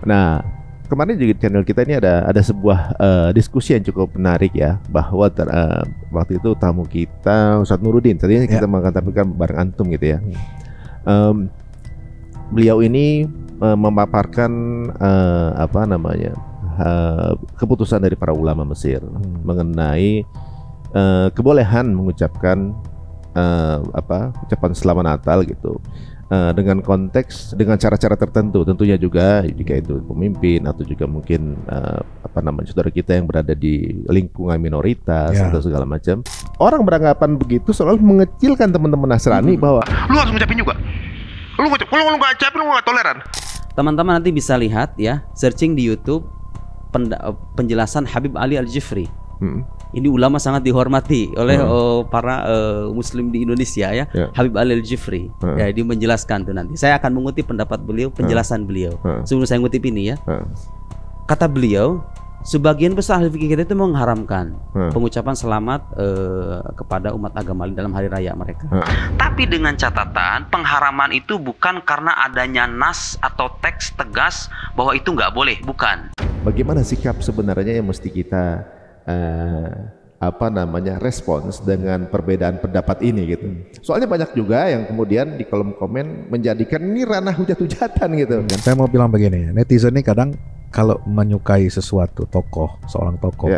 Nah, kemarin di channel kita ini ada sebuah diskusi yang cukup menarik ya, bahwa waktu itu tamu kita Ustadz Nuruddin, tadinya kita akan tampilkan bareng antum gitu ya. Beliau ini memaparkan keputusan dari para ulama Mesir mengenai kebolehan mengucapkan ucapan selamat Natal gitu. Dengan konteks, dengan cara-cara tertentu tentunya juga, jika itu pemimpin atau juga mungkin saudara kita yang berada di lingkungan minoritas atau segala macam. Orang beranggapan begitu selalu mengecilkan teman-teman Nasrani bahwa lu harus ngucapin juga. Kalau lu nggak ngucapin, lu nggak toleran. Teman-teman nanti bisa lihat ya, searching di YouTube penjelasan Habib Ali Al-Jifri. Ini ulama sangat dihormati oleh para muslim di Indonesia ya. Habib Ali Al-Jifri. Ya, dia menjelaskan tuh nanti. Saya akan mengutip pendapat beliau, penjelasan beliau. Sebelum saya ngutip ini ya. Kata beliau, sebagian besar ahli fikih kita itu mengharamkan pengucapan selamat kepada umat agama dalam hari raya mereka. Tapi dengan catatan, pengharaman itu bukan karena adanya nas atau teks tegas bahwa itu nggak boleh, bukan. Bagaimana sikap sebenarnya yang mesti kita respons dengan perbedaan pendapat ini gitu. Soalnya banyak juga yang kemudian di kolom komen menjadikan ini ranah hujat-hujatan gitu. Dan saya mau bilang begini, netizen ini kadang kalau menyukai sesuatu seorang tokoh,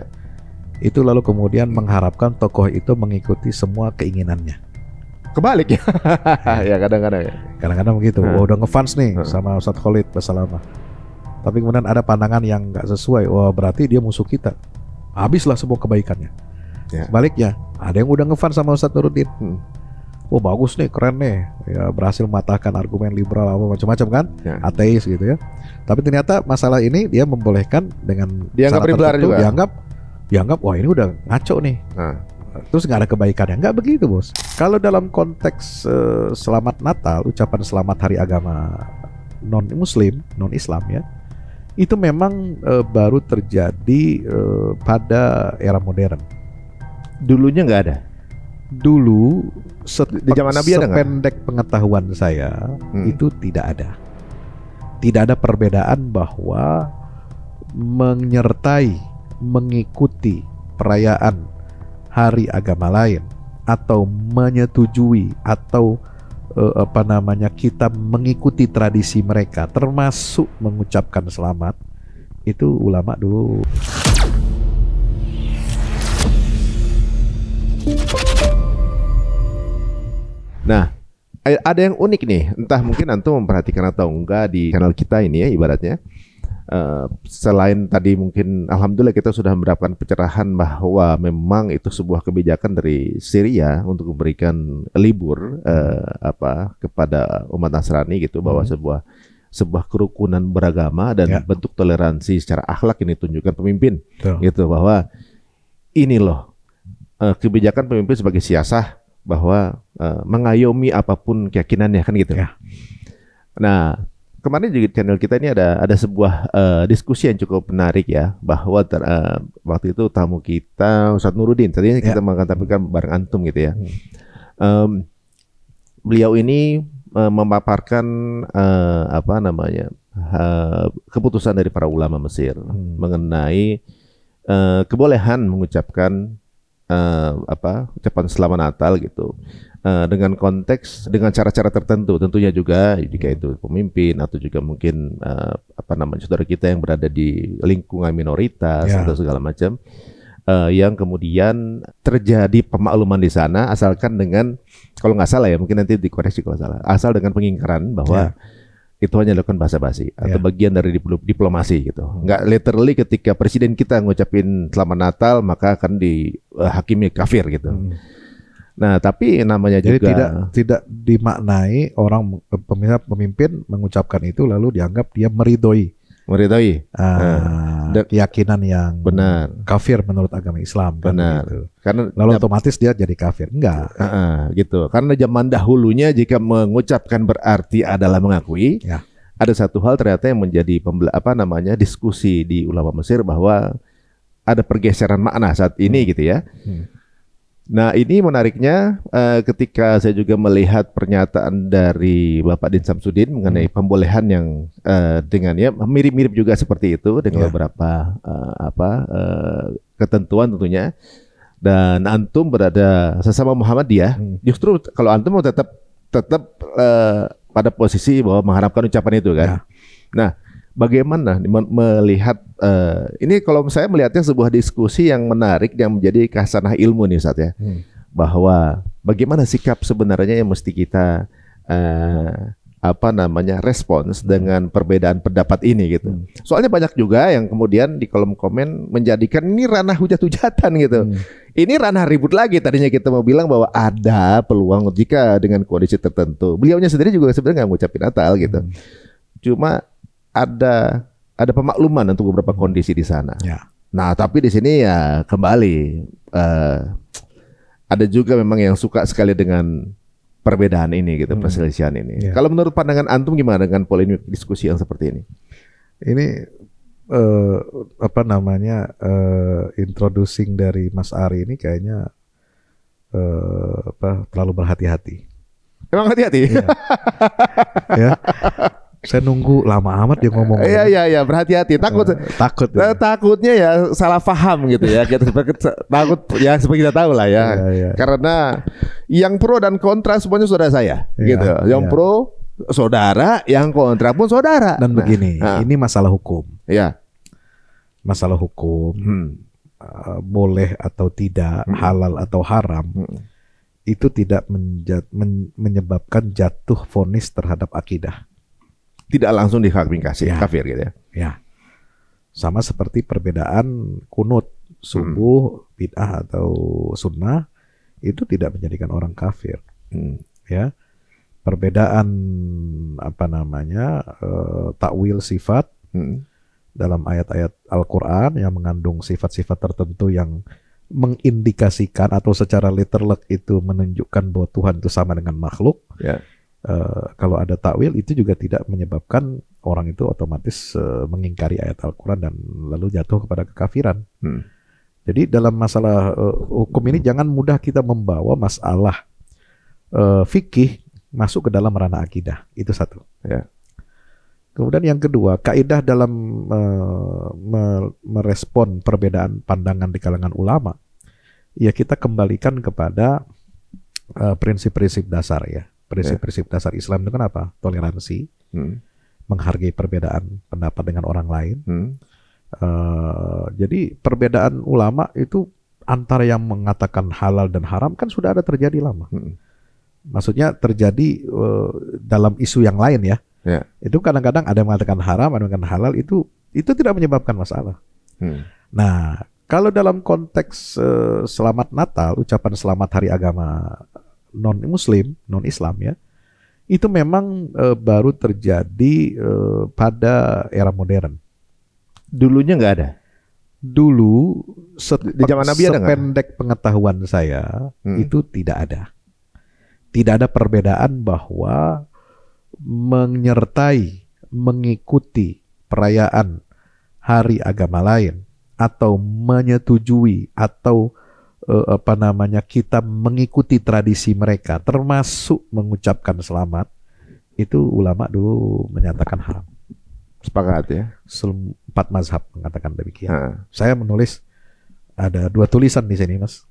itu lalu kemudian mengharapkan tokoh itu mengikuti semua keinginannya. Kebalik ya. Ya kadang-kadang ya. Kadang-kadang begitu. Udah ngefans nih sama Ustadz Khalid Basalamah. Tapi kemudian ada pandangan yang nggak sesuai. Wah, berarti dia musuh kita. Habislah semua kebaikannya. Sebaliknya, ada yang udah ngefans sama Ustadz Nuruddin. Oh bagus nih, keren nih, ya berhasil mematahkan argumen liberal apa macam-macam kan, ateis gitu ya. Tapi ternyata masalah ini dia membolehkan dengan dianggap liberal juga. Dianggap wah ini udah ngaco nih. Terus nggak ada kebaikannya, nggak begitu bos. Kalau dalam konteks selamat Natal, ucapan selamat hari agama non-Muslim, non-Islam ya, itu memang baru terjadi pada era modern. Dulunya nggak ada. Dulu di zaman Nabi ada nggak? Sependek pengetahuan saya itu tidak ada. Tidak ada perbedaan bahwa menyertai, mengikuti perayaan hari agama lain atau menyetujui atau kita mengikuti tradisi mereka, termasuk mengucapkan selamat, itu ulama dulu. Nah, ada yang unik nih, entah mungkin antum memperhatikan atau enggak di channel kita ini ya, ibaratnya selain tadi mungkin alhamdulillah kita sudah mendapatkan pencerahan bahwa memang itu sebuah kebijakan dari Syria untuk memberikan libur kepada umat Nasrani gitu, bahwa sebuah kerukunan beragama dan bentuk toleransi secara akhlak ini tunjukkan pemimpin gitu, bahwa ini loh kebijakan pemimpin sebagai siasah bahwa mengayomi apapun keyakinannya kan gitu. Nah, kemarin di channel kita ini ada sebuah diskusi yang cukup menarik ya, bahwa waktu itu tamu kita Ustadz Nuruddin, tadinya kita akan tampilkan bareng antum gitu ya. Beliau ini memaparkan keputusan dari para ulama Mesir mengenai kebolehan mengucapkan ucapan selamat Natal gitu, dengan konteks, dengan cara-cara tertentu tentunya juga, jika itu pemimpin atau juga mungkin saudara kita yang berada di lingkungan minoritas atau segala macam, yang kemudian terjadi pemakluman di sana, asalkan dengan, kalau nggak salah ya, mungkin nanti dikoreksi kalau salah, asal dengan pengingkaran bahwa itu hanya dilakukan basa-basi atau bagian dari diplomasi gitu. Nggak literally ketika presiden kita ngucapin selamat Natal maka akan dihakimi kafir gitu. Nah, tapi namanya jadi juga tidak dimaknai orang pemimpin mengucapkan itu lalu dianggap dia meridhoi keyakinan yang benar, kafir menurut agama Islam kan, benar gitu. Karena lalu otomatis dia jadi kafir, enggak gitu. Karena zaman dahulunya jika mengucapkan berarti adalah mengakui, ada satu hal ternyata yang menjadi diskusi di ulama Mesir, bahwa ada pergeseran makna saat ini gitu ya. Nah, ini menariknya ketika saya juga melihat pernyataan dari Bapak Din Samsudin mengenai pembolehan yang dengan ya mirip-mirip juga seperti itu dengan beberapa ketentuan tentunya. Dan antum berada sesama Muhammadiyah, justru kalau antum mau tetap pada posisi bahwa mengharapkan ucapan itu kan. Nah, bagaimana melihat ini kalau saya melihatnya sebuah diskusi yang menarik yang menjadi khasanah ilmu nih Ustaz ya. Bahwa bagaimana sikap sebenarnya yang mesti kita respons dengan perbedaan pendapat ini gitu. Soalnya banyak juga yang kemudian di kolom komen menjadikan ini ranah hujat-hujatan gitu. Ini ranah ribut lagi. Tadinya kita mau bilang bahwa ada peluang jika dengan kondisi tertentu. Beliaunya sendiri juga sebenarnya nggak ngucapin Natal gitu. Cuma ada pemakluman untuk beberapa kondisi di sana. Nah, tapi di sini ya kembali ada juga memang yang suka sekali dengan perbedaan ini gitu, perselisihan ini. Kalau menurut pandangan antum gimana dengan polemik diskusi yang seperti ini? Ini introducing dari Mas Ari ini kayaknya terlalu berhati-hati. Emang hati-hati? Ya. Saya nunggu lama amat dia ngomong. Iya, berhati-hati. Takutnya ya salah paham gitu ya. Takut ya seperti kita tahu lah ya. Karena yang pro dan kontra semuanya saudara saya, gitu. Yang pro saudara, yang kontra pun saudara. Dan begini, ini masalah hukum. Ya. Masalah hukum. Boleh atau tidak, halal atau haram. Itu tidak menyebabkan jatuh vonis terhadap akidah. Tidak langsung dikafir kafir gitu ya. Ya. Sama seperti perbedaan kunut subuh, bid'ah atau sunnah itu tidak menjadikan orang kafir. Ya. Perbedaan takwil sifat dalam ayat-ayat Al-Qur'an yang mengandung sifat-sifat tertentu yang mengindikasikan atau secara literal itu menunjukkan bahwa Tuhan itu sama dengan makhluk. Kalau ada takwil itu juga tidak menyebabkan orang itu otomatis mengingkari ayat Al-Quran dan lalu jatuh kepada kekafiran. Jadi dalam masalah hukum ini jangan mudah kita membawa masalah fikih masuk ke dalam ranah akidah. Itu satu. Kemudian yang kedua, kaidah dalam merespon perbedaan pandangan di kalangan ulama, ya kita kembalikan kepada prinsip-prinsip dasar ya. Prinsip-prinsip dasar Islam itu kan apa? Toleransi, menghargai perbedaan pendapat dengan orang lain. Jadi perbedaan ulama itu antara yang mengatakan halal dan haram kan sudah ada terjadi lama. Maksudnya terjadi dalam isu yang lain ya. Itu kadang-kadang ada yang mengatakan haram, ada yang mengatakan halal, itu tidak menyebabkan masalah. Nah, kalau dalam konteks selamat Natal, ucapan selamat hari agama non-Muslim, non-Islam ya, itu memang baru terjadi pada era modern. Dulunya nggak ada? Dulu, di zaman Nabi ada nggak? Sependek pengetahuan saya, itu tidak ada. Tidak ada perbedaan bahwa menyertai, mengikuti perayaan hari agama lain, atau menyetujui, atau kita mengikuti tradisi mereka, termasuk mengucapkan selamat, itu ulama dulu menyatakan haram. Sepakat ya. 4 mazhab mengatakan demikian. Saya menulis ada 2 tulisan di sini, Mas,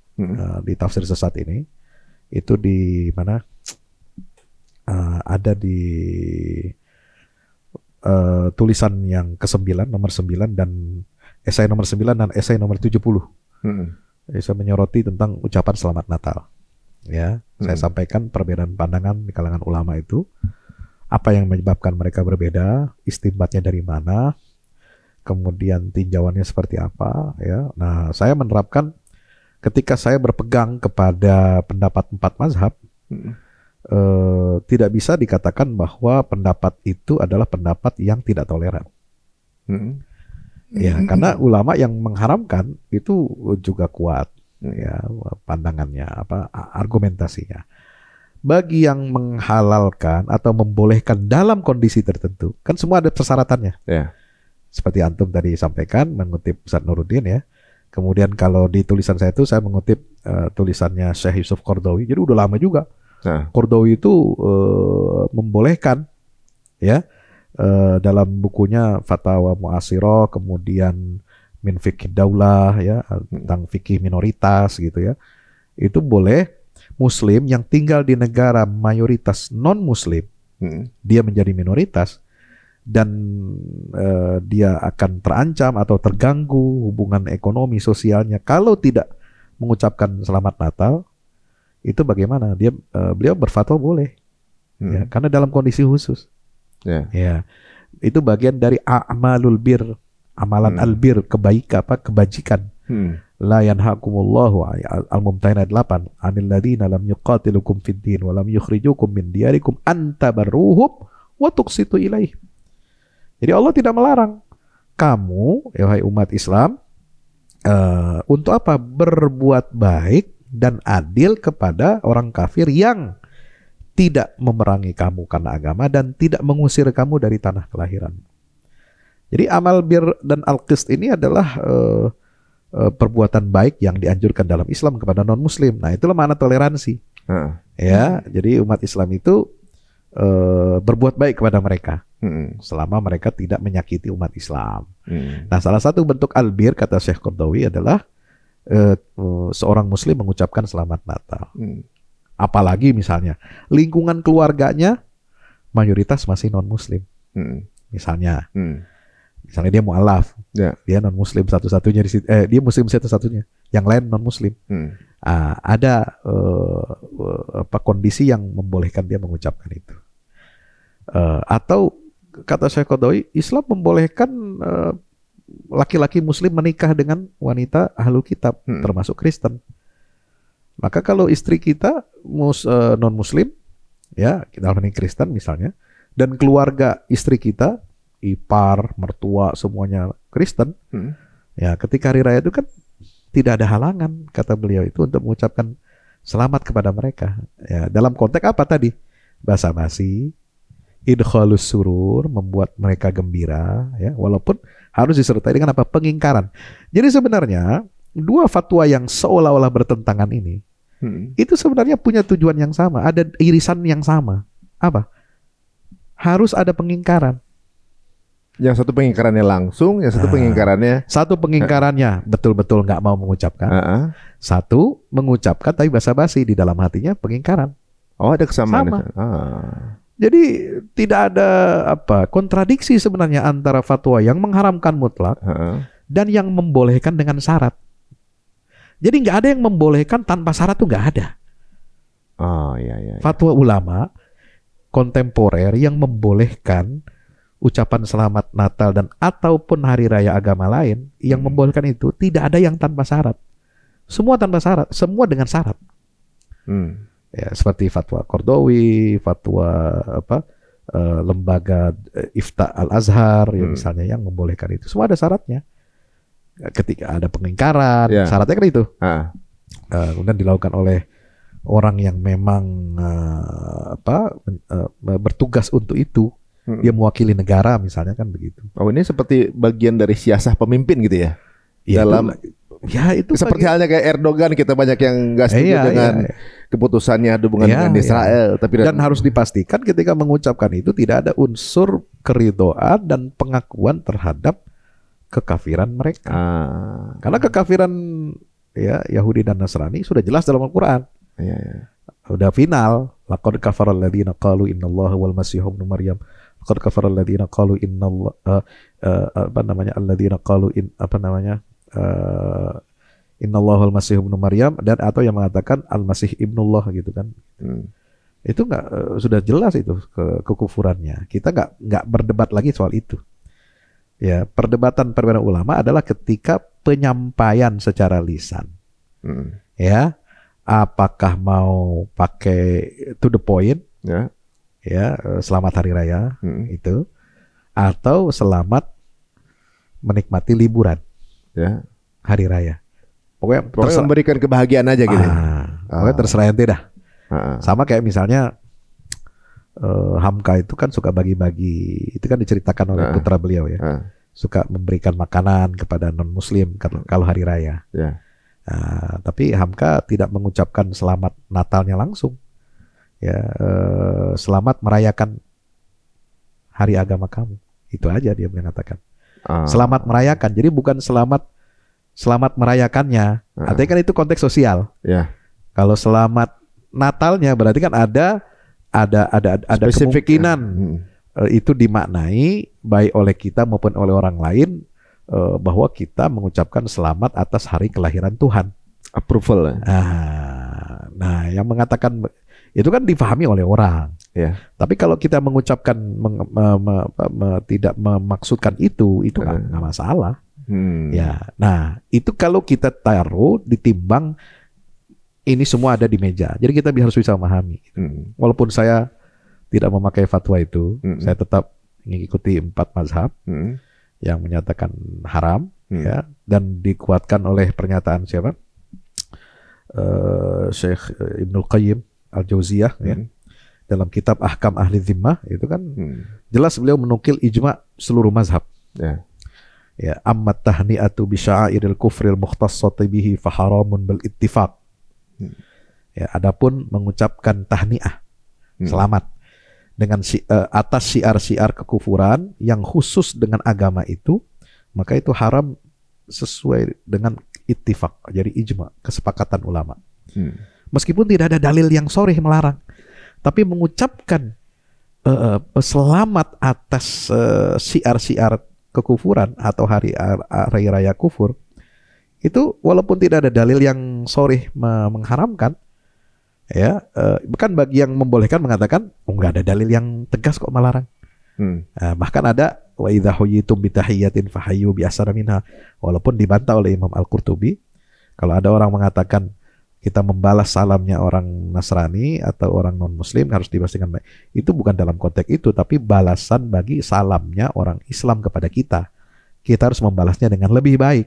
di tafsir sesat ini. Itu di mana? Ada di tulisan yang ke-9, nomor 9, dan esai nomor 9 dan esai nomor 70. Saya menyoroti tentang ucapan selamat Natal. Ya, saya sampaikan perbedaan pandangan di kalangan ulama itu, apa yang menyebabkan mereka berbeda, istinbatnya dari mana, kemudian tinjauannya seperti apa. Ya, nah saya menerapkan ketika saya berpegang kepada pendapat 4 mazhab, tidak bisa dikatakan bahwa pendapat itu adalah pendapat yang tidak toleran. Ya, karena ulama yang mengharamkan itu juga kuat ya pandangannya, argumentasinya. Bagi yang menghalalkan atau membolehkan dalam kondisi tertentu, kan semua ada persyaratannya. Seperti antum tadi sampaikan mengutip Ustaz Nuruddin ya. Kemudian kalau di tulisan saya itu saya mengutip tulisannya Syekh Yusuf Qaradawi. Jadi udah lama juga. Qaradawi itu membolehkan ya dalam bukunya Fatawa Mu'asirah, kemudian Min Fiqh Daulah ya tentang fikih minoritas gitu ya. Itu boleh Muslim yang tinggal di negara mayoritas non-Muslim, dia menjadi minoritas dan dia akan terancam atau terganggu hubungan ekonomi sosialnya kalau tidak mengucapkan Selamat Natal. Itu bagaimana? Beliau berfatwa boleh, ya, karena dalam kondisi khusus. Ya, itu bagian dari a'malul bir, amalan albir, kebajikan. La yanhaakumullahu al-Mumtahinah 8 anil ladzina lam yuqatilukum fid din wa lam yukhrijukum min diyarikum an tabarruhum wa tuqsitu ilaihim. Jadi Allah tidak melarang kamu, wahai umat Islam, untuk apa? Berbuat baik dan adil kepada orang kafir yang tidak memerangi kamu karena agama dan tidak mengusir kamu dari tanah kelahiran. Jadi amal bir dan al-qist ini adalah perbuatan baik yang dianjurkan dalam Islam kepada non-Muslim. Nah, itulah makna toleransi. Ya, jadi umat Islam itu berbuat baik kepada mereka selama mereka tidak menyakiti umat Islam. Nah, salah satu bentuk albir kata Syekh Qaradawi adalah seorang Muslim mengucapkan Selamat Natal. Apalagi misalnya lingkungan keluarganya mayoritas masih non-Muslim. Misalnya dia mu'alaf, dia non-Muslim satu-satunya di situ, dia Muslim satu-satunya, yang lain non-Muslim. Ada kondisi yang membolehkan dia mengucapkan itu. Atau kata Syekh Qaradawi, Islam membolehkan laki-laki Muslim menikah dengan wanita ahlul kitab, termasuk Kristen. Maka kalau istri kita non-Muslim, ya kita ini Kristen misalnya, dan keluarga istri kita ipar, mertua, semuanya Kristen, ya ketika hari raya itu kan tidak ada halangan, kata beliau itu, untuk mengucapkan selamat kepada mereka. Ya, dalam konteks apa tadi? Basa-basi, idkhalus surur, membuat mereka gembira, ya, walaupun harus disertai dengan apa? Pengingkaran. Jadi sebenarnya dua fatwa yang seolah-olah bertentangan ini, itu sebenarnya punya tujuan yang sama, ada irisan yang sama. Apa? Harus ada pengingkaran. Yang satu pengingkarannya langsung, yang satu pengingkarannya... Satu pengingkarannya betul-betul nggak mau mengucapkan. Satu mengucapkan tapi basa-basi, di dalam hatinya pengingkaran. Oh, ada kesamaan. Sama. Jadi tidak ada kontradiksi sebenarnya antara fatwa yang mengharamkan mutlak dan yang membolehkan dengan syarat. Jadi nggak ada yang membolehkan tanpa syarat, tuh nggak ada. Fatwa ulama kontemporer yang membolehkan ucapan Selamat Natal dan ataupun hari raya agama lain yang membolehkan itu, tidak ada yang tanpa syarat. Semua tanpa syarat, semua dengan syarat. Ya, seperti fatwa Qaradawi, fatwa lembaga Ifta Al-Azhar ya, misalnya, yang membolehkan itu. Semua ada syaratnya. Ketika ada pengingkaran, syaratnya kan itu. Kemudian dilakukan oleh orang yang memang bertugas untuk itu. Dia mewakili negara misalnya, kan begitu. Oh, ini seperti bagian dari siasah pemimpin gitu ya? Itu seperti halnya kayak Erdogan, kita banyak yang nggak setuju dengan keputusannya hubungan dengan Israel. Tapi dan harus dipastikan ketika mengucapkan itu tidak ada unsur keridhaan dan pengakuan terhadap kekafiran mereka. Karena kekafiran Yahudi dan Nasrani sudah jelas dalam Al-Quran. Udah final. Laqad kafara alladziina qalu innallaha wal masiihu ibnu Maryam. Laqad kafara alladziina qalu innallaha wal masiihu ibnu Maryam, dan atau yang mengatakan al-masih ibnullah gitu kan. Itu sudah jelas itu kekufurannya. Kita nggak berdebat lagi soal itu. Ya, perbedaan ulama adalah ketika penyampaian secara lisan. Ya. Apakah mau pakai to the point, selamat hari raya itu, atau selamat menikmati liburan, hari raya. Pokoknya memberikan kebahagiaan aja gitu. Pokoknya terserah ente dah. Sama kayak misalnya Hamka itu kan suka bagi-bagi, itu kan diceritakan oleh putra beliau ya. suka memberikan makanan kepada non-muslim kalau hari raya. Ya. Tapi Hamka tidak mengucapkan selamat Natalnya langsung. Ya, selamat merayakan hari agama kamu. Itu aja dia mengatakan. Selamat merayakan. Jadi bukan selamat merayakannya. Artinya kan itu konteks sosial. Ya. Kalau selamat Natalnya berarti kan ada kemungkinan itu dimaknai baik oleh kita maupun oleh orang lain bahwa kita mengucapkan selamat atas hari kelahiran Tuhan. Approval. Nah, yang mengatakan itu kan difahami oleh orang. Ya. Tapi kalau kita mengucapkan tidak memaksudkan itu nggak masalah. Ya. Nah, itu kalau kita taruh ditimbang ini semua ada di meja. Jadi kita harus bisa memahami. Walaupun saya tidak memakai fatwa itu, saya tetap mengikuti 4 mazhab yang menyatakan haram, ya, dan dikuatkan oleh pernyataan siapa? Syekh Ibnul Qayyim Al-Jauziyah, ya, dalam kitab Ahkam Ahli Dhimmah itu kan jelas beliau menukil ijma' seluruh mazhab. Ya, amma tahni'atu bi sya'airil kufril mukhtassati bihi fa haramun bil ittifaq. Ya, adapun mengucapkan tahni'ah, selamat dengan atas syiar-syiar kekufuran yang khusus dengan agama itu, maka itu haram sesuai dengan ittifaq, jadi ijma', kesepakatan ulama. Meskipun tidak ada dalil yang sharih melarang, tapi mengucapkan selamat atas syiar-syiar kekufuran atau hari raya kufur, itu walaupun tidak ada dalil yang sharih mengharamkan, ya, bukan bagi yang membolehkan mengatakan enggak ada dalil yang tegas kok melarang. Bahkan ada wa idza huyitum bi tahiyyatin fahayyu bi ahsana minha, walaupun dibantah oleh Imam Al-Qurtubi kalau ada orang mengatakan kita membalas salamnya orang Nasrani atau orang non-muslim harus dibalas dengan baik. Itu bukan dalam konteks itu, tapi balasan bagi salamnya orang Islam kepada kita. Kita harus membalasnya dengan lebih baik.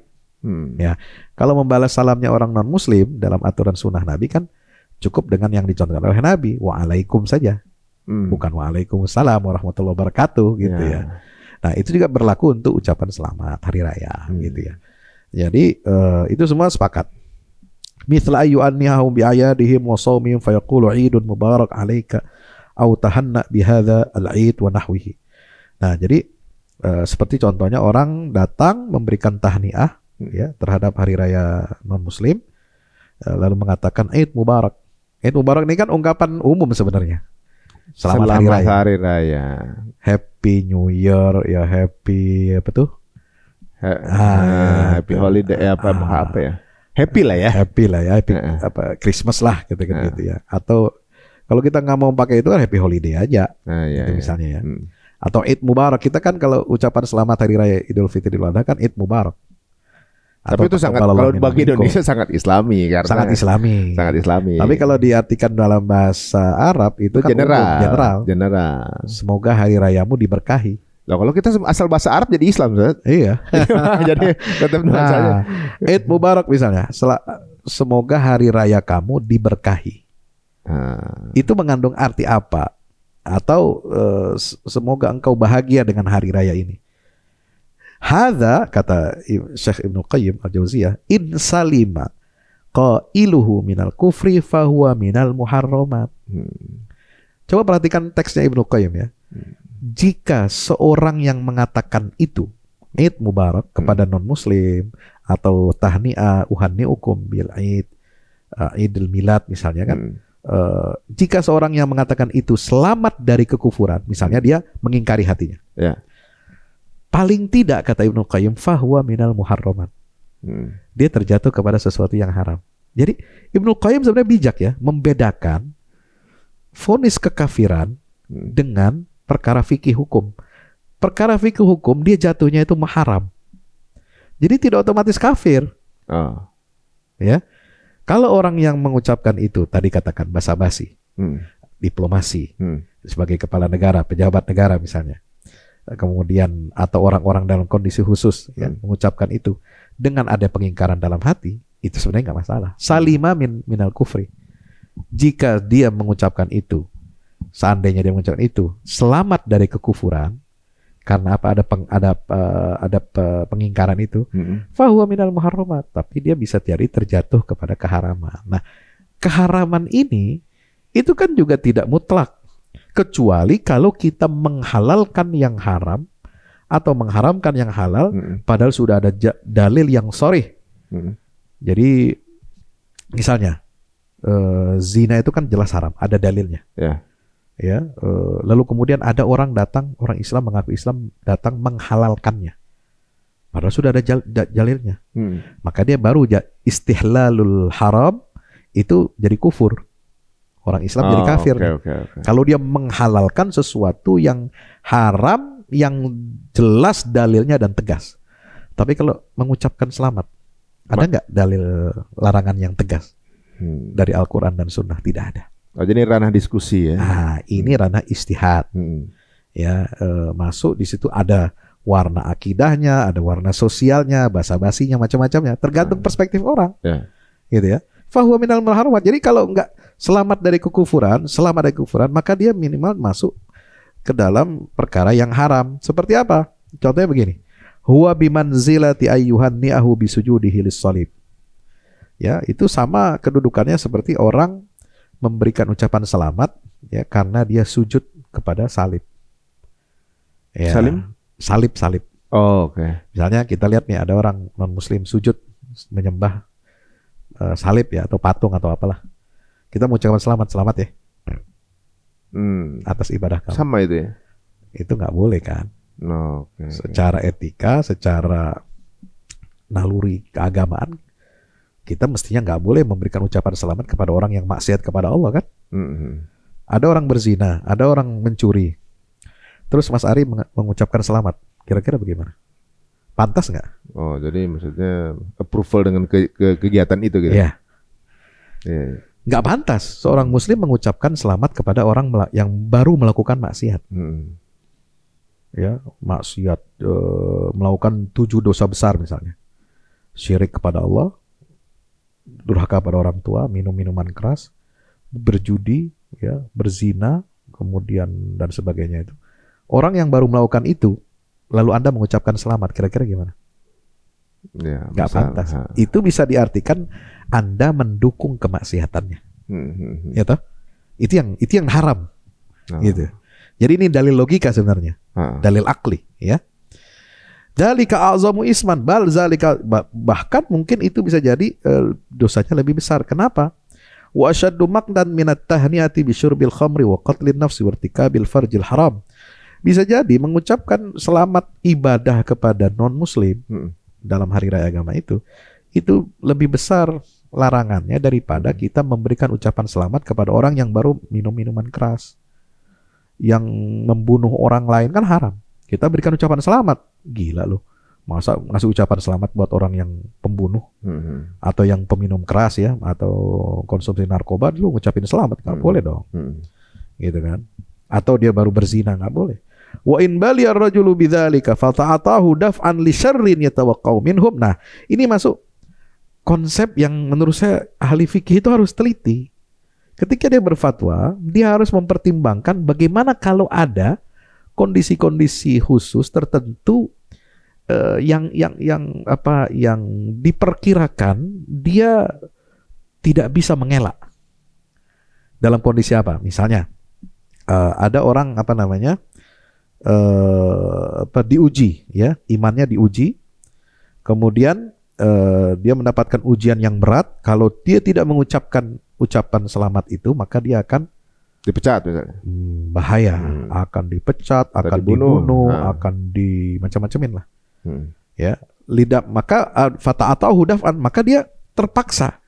Ya, kalau membalas salamnya orang non-muslim dalam aturan sunnah Nabi kan cukup dengan yang dicontohkan oleh Nabi, waalaikum saja, bukan waalaikumsalam warahmatullahi wabarakatuh, gitu ya. Nah, itu juga berlaku untuk ucapan selamat hari raya, gitu ya. Jadi itu semua sepakat. Mithla ayyu'annihum bi'ayadihim wa sawmihim fayaqulu 'idun mubarak 'alaika aw tahanna bihadza al-'id wa nahwihi. Nah, jadi seperti contohnya orang datang memberikan tahniah, ya, terhadap hari raya non-muslim, lalu mengatakan Eid Mubarak. Eid Mubarak ini kan ungkapan umum sebenarnya. Selamat hari raya. Happy New Year, ya, happy apa tuh? Happy holiday apa ya? Happy lah ya. Happy apa Christmas lah gitu ya. Atau kalau kita nggak mau pakai itu kan happy holiday aja. Gitu misalnya ya. Atau Eid Mubarak, kita kan kalau ucapan selamat hari raya Idul Fitri Idul Adha kan Eid Mubarak. Tapi itu sangat, kalau bagi Indonesia sangat Islami karena sangat Islami. Tapi kalau diartikan dalam bahasa Arab itu kan general. Semoga hari rayamu diberkahi. Loh, kalau kita asal bahasa Arab jadi Islam, Ustaz. Iya. Jadi tetap bahasanya. Eid Mubarak misalnya, semoga hari raya kamu diberkahi. Itu mengandung arti apa? Atau semoga engkau bahagia dengan hari raya ini. Hadza, kata Syekh Ibnul Qayyim Al-Jauziyah, in salima qailuhu minal kufri fahuwa minal muharramat. Coba perhatikan teksnya Ibnul Qayyim ya. Jika seorang yang mengatakan itu Eid Mubarak kepada non-muslim atau tahni'ah uhanni'ukum bil Eid, Idul Milad misalnya kan, jika seorang yang mengatakan itu selamat dari kekufuran, misalnya dia mengingkari hatinya, paling tidak, kata Ibnu Qayyim, fahuwa minal muharramat, dia terjatuh kepada sesuatu yang haram. Jadi Ibnu Qayyim sebenarnya bijak ya, membedakan vonis kekafiran dengan perkara fikih hukum. Perkara fikih hukum dia jatuhnya itu haram. Jadi tidak otomatis kafir. Ya. Kalau orang yang mengucapkan itu tadi katakan basa-basi, diplomasi, sebagai kepala negara, pejabat negara misalnya, kemudian atau orang-orang dalam kondisi khusus ya, mengucapkan itu dengan ada pengingkaran dalam hati, itu sebenarnya nggak masalah. Salima minal kufri. Jika dia mengucapkan itu, seandainya dia mengucapkan itu selamat dari kekufuran, karena apa, ada pengingkaran itu, fahuwa minal muharramat, tapi dia bisa jadi terjatuh kepada keharaman. Nah, keharaman ini itu kan juga tidak mutlak, kecuali kalau kita menghalalkan yang haram atau mengharamkan yang halal, padahal sudah ada dalil yang sharih. Jadi misalnya zina itu kan jelas haram, ada dalilnya. Lalu kemudian ada orang Islam mengaku Islam datang menghalalkannya, padahal sudah ada dalilnya. Maka dia baru istihlalul haram itu jadi kufur. Orang Islam jadi kafir. Okay. Kalau dia menghalalkan sesuatu yang haram yang jelas dalilnya dan tegas. Tapi kalau mengucapkan selamat, ada nggak dalil larangan yang tegas dari Al-Quran dan Sunnah? Tidak ada. Oh, jadi ranah diskusi ya? Nah, ini ranah istihad. Masuk di situ ada warna akidahnya, ada warna sosialnya, basa-basinya, macam-macamnya. Tergantung perspektif orang. Gitu ya. Fahuwa minal muharramat. Jadi kalau nggak selamat dari kekufuran, maka dia minimal masuk ke dalam perkara yang haram. Seperti apa? Contohnya begini. Huwa bimanzilati ayyuhan ni'ahu bisujudihi lis-salib. Ya, itu sama kedudukannya seperti orang memberikan ucapan selamat ya karena dia sujud kepada salib. Ya, salib. Oh, oke. Misalnya kita lihat nih ada orang non-muslim sujud menyembah salib ya atau patung atau apalah. Kita mau ucapkan selamat ya. Atas ibadah kamu. Sama itu ya. Itu nggak boleh kan? Okay. Secara etika, secara naluri keagamaan, kita mestinya nggak boleh memberikan ucapan selamat kepada orang yang maksiat kepada Allah kan? Ada orang berzina, ada orang mencuri. Terus Mas Ari mengucapkan selamat. Kira-kira bagaimana? Pantas nggak? Oh, jadi maksudnya approval dengan kegiatan itu gitu? Iya. Nggak pantas seorang muslim mengucapkan selamat kepada orang yang baru melakukan maksiat. Ya, maksiat melakukan 7 dosa besar misalnya. Syirik kepada Allah, durhaka pada orang tua, minum minuman keras, berjudi, ya, berzina, kemudian dan sebagainya itu. Orang yang baru melakukan itu lalu Anda mengucapkan selamat, kira-kira gimana? Ya, nggak pantas. Itu bisa diartikan Anda mendukung kemaksiatannya. Ya toh? Itu yang haram. Gitu. Jadi ini dalil logika sebenarnya. Dalil akli, ya. Dzalika a'zamu isman bal zalika, bahkan mungkin itu bisa jadi dosanya lebih besar. Kenapa? Wa asyaddu maqdan minat tahniyati bisyurbil khamri wa qatlin nafsi wa irtikabil farjil haram. Bisa jadi mengucapkan selamat ibadah kepada non-muslim dalam hari raya agama itu lebih besar larangannya daripada kita memberikan ucapan selamat kepada orang yang baru minum minuman keras, yang membunuh orang lain kan haram. Kita berikan ucapan selamat, gila loh. Masa ngasih ucapan selamat buat orang yang pembunuh atau yang peminum keras ya, atau konsumsi narkoba, lu ngucapin selamat nggak boleh dong, gitu kan? Atau dia baru berzina nggak boleh. Wa in baliyar rajulu bidzalika fata'atahu daf'an li syarrin yatawaqqa'u minhum. Nah, ini masuk konsep yang menurut saya ahli fikih itu harus teliti. Ketika dia berfatwa, dia harus mempertimbangkan bagaimana kalau ada kondisi-kondisi khusus tertentu yang diperkirakan dia tidak bisa mengelak. Dalam kondisi apa? Misalnya ada orang diuji, ya, imannya diuji, kemudian dia mendapatkan ujian yang berat. Kalau dia tidak mengucapkan ucapan selamat itu, maka dia akan dipecat misalnya. Bahaya, akan dipecat, akan dibunuh, akan macam-macamin lah. Ya, maka fata'atahu daf'an, maka dia terpaksa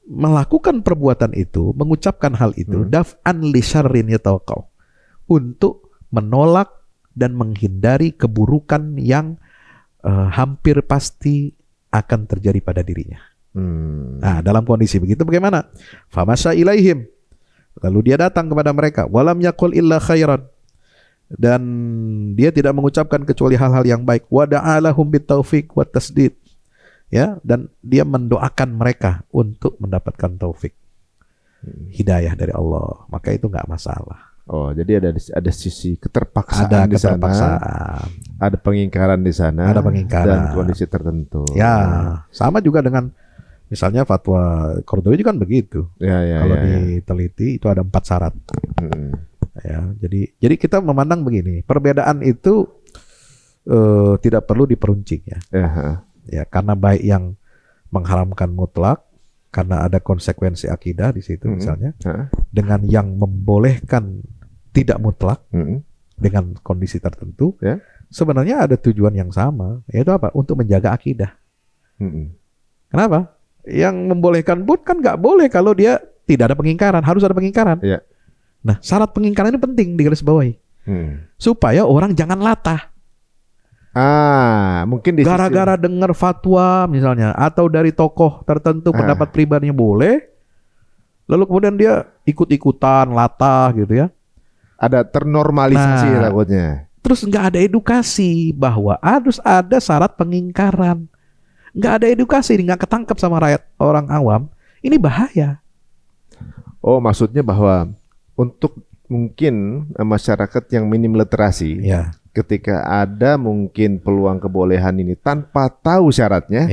melakukan perbuatan itu, mengucapkan hal itu, daf'an li syarrin yatawaqqa'u, untuk menolak dan menghindari keburukan yang hampir pasti akan terjadi pada dirinya. Nah, dalam kondisi begitu bagaimana? Famasya ilaihim, lalu dia datang kepada mereka, walam yaqul illa khairan, dan dia tidak mengucapkan kecuali hal-hal yang baik, wa da'alahum bitaufiq wat tasdid, ya, dan dia mendoakan mereka untuk mendapatkan taufik, hidayah dari Allah, maka itu nggak masalah. Oh, jadi ada sisi keterpaksaan Ada di sana, keterpaksaan. ada pengingkaran di sana, Ada pengingkaran. dan kondisi tertentu. Ya, sama juga dengan misalnya fatwa Qaradawi juga kan begitu. Ya, Kalau diteliti itu ada 4 syarat. Ya, jadi kita memandang begini, perbedaan itu tidak perlu diperuncing ya. Ya, karena baik yang mengharamkan mutlak karena ada konsekuensi akidah di situ misalnya, dengan yang membolehkan tidak mutlak dengan kondisi tertentu, sebenarnya ada tujuan yang sama, yaitu apa? Untuk menjaga akidah. Kenapa? Yang membolehkan pun kan nggak boleh kalau dia tidak ada pengingkaran, harus ada pengingkaran. Nah, syarat pengingkaran ini penting digarisbawahi, supaya orang jangan latah. Mungkin gara-gara dengar fatwa misalnya atau dari tokoh tertentu pendapat pribadinya boleh, lalu kemudian dia ikut-ikutan latah gitu ya. Ada ternormalisasi takutnya. Terus nggak ada edukasi bahwa harus ada syarat pengingkaran. Nggak ada edukasi, nggak ketangkep sama rakyat orang awam. Ini bahaya. Oh, maksudnya bahwa untuk mungkin masyarakat yang minim literasi, ketika ada mungkin peluang kebolehan ini tanpa tahu syaratnya,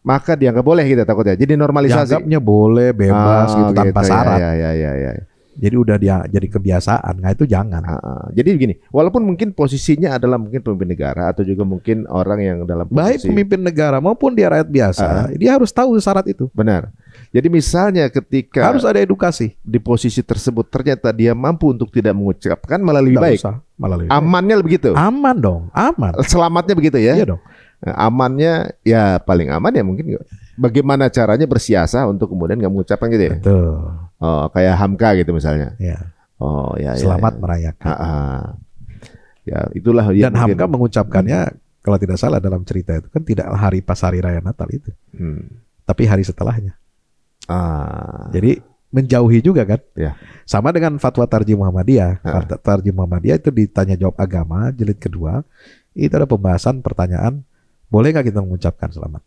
maka dianggap boleh kita takutnya. Jadi normalisasi. Dianggapnya boleh, bebas gitu tanpa syarat. Ya. Jadi udah jadi kebiasaan. Nah itu jangan. Jadi begini, walaupun mungkin posisinya adalah mungkin pemimpin negara atau juga mungkin orang yang dalam posisi, baik pemimpin negara maupun dia rakyat biasa, dia harus tahu syarat itu. Benar. Jadi misalnya ketika harus ada edukasi di posisi tersebut ternyata dia mampu untuk tidak mengucapkan, malah lebih baik. Malah lebih amannya baik. begitu. Aman dong, aman. Selamatnya begitu ya. Iya dong. Amannya ya paling aman ya mungkin bagaimana caranya bersiasa untuk kemudian nggak mengucapkan gitu ya. Betul. Oh, kayak Hamka gitu misalnya. Ya. Oh ya. Selamat merayakan. Ya itulah. Dan Hamka mengucapkannya kalau tidak salah dalam cerita itu kan tidak pas hari raya Natal itu, tapi hari setelahnya. Jadi menjauhi juga kan. Sama dengan fatwa Tarjih Muhammadiyah. Tarjih Muhammadiyah itu ditanya jawab agama jilid kedua, itu ada pembahasan pertanyaan, boleh nggak kita mengucapkan selamat?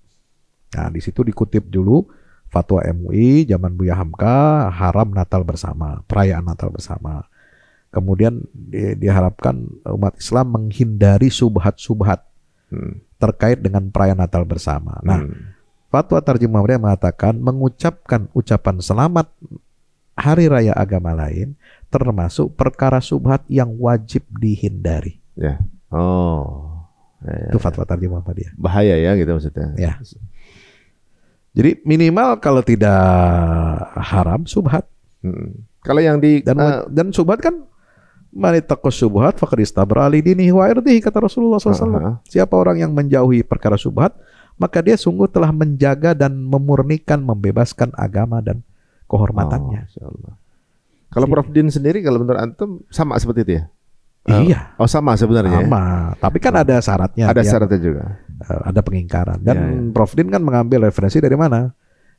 Nah di situ dikutip dulu fatwa MUI zaman Buya Hamka, haram Natal bersama, perayaan Natal bersama. Kemudian diharapkan umat Islam menghindari subhat-subhat terkait dengan perayaan Natal bersama. Nah fatwa Tarjih Muhammadiyah mengatakan mengucapkan ucapan selamat hari raya agama lain termasuk perkara subhat yang wajib dihindari. Itu fatwa Tarjih Muhammadiyah. Bahaya ya gitu maksudnya. Ya. Jadi minimal kalau tidak haram subhat. Kalau yang di dan subhat kan manittaqas subhat faqad istabra li dinihi wa irdihi, kata Rasulullah SAW. Siapa orang yang menjauhi perkara subhat, maka dia sungguh telah menjaga dan memurnikan, membebaskan agama dan kehormatannya. Kalau Prof Din sendiri, kalau menurut antum sama seperti itu ya? Iya. Oh sama sebenarnya. Sama. Tapi kan ada syaratnya. Ada syaratnya juga. Ada pengingkaran. Dan Prof Din kan mengambil referensi dari mana?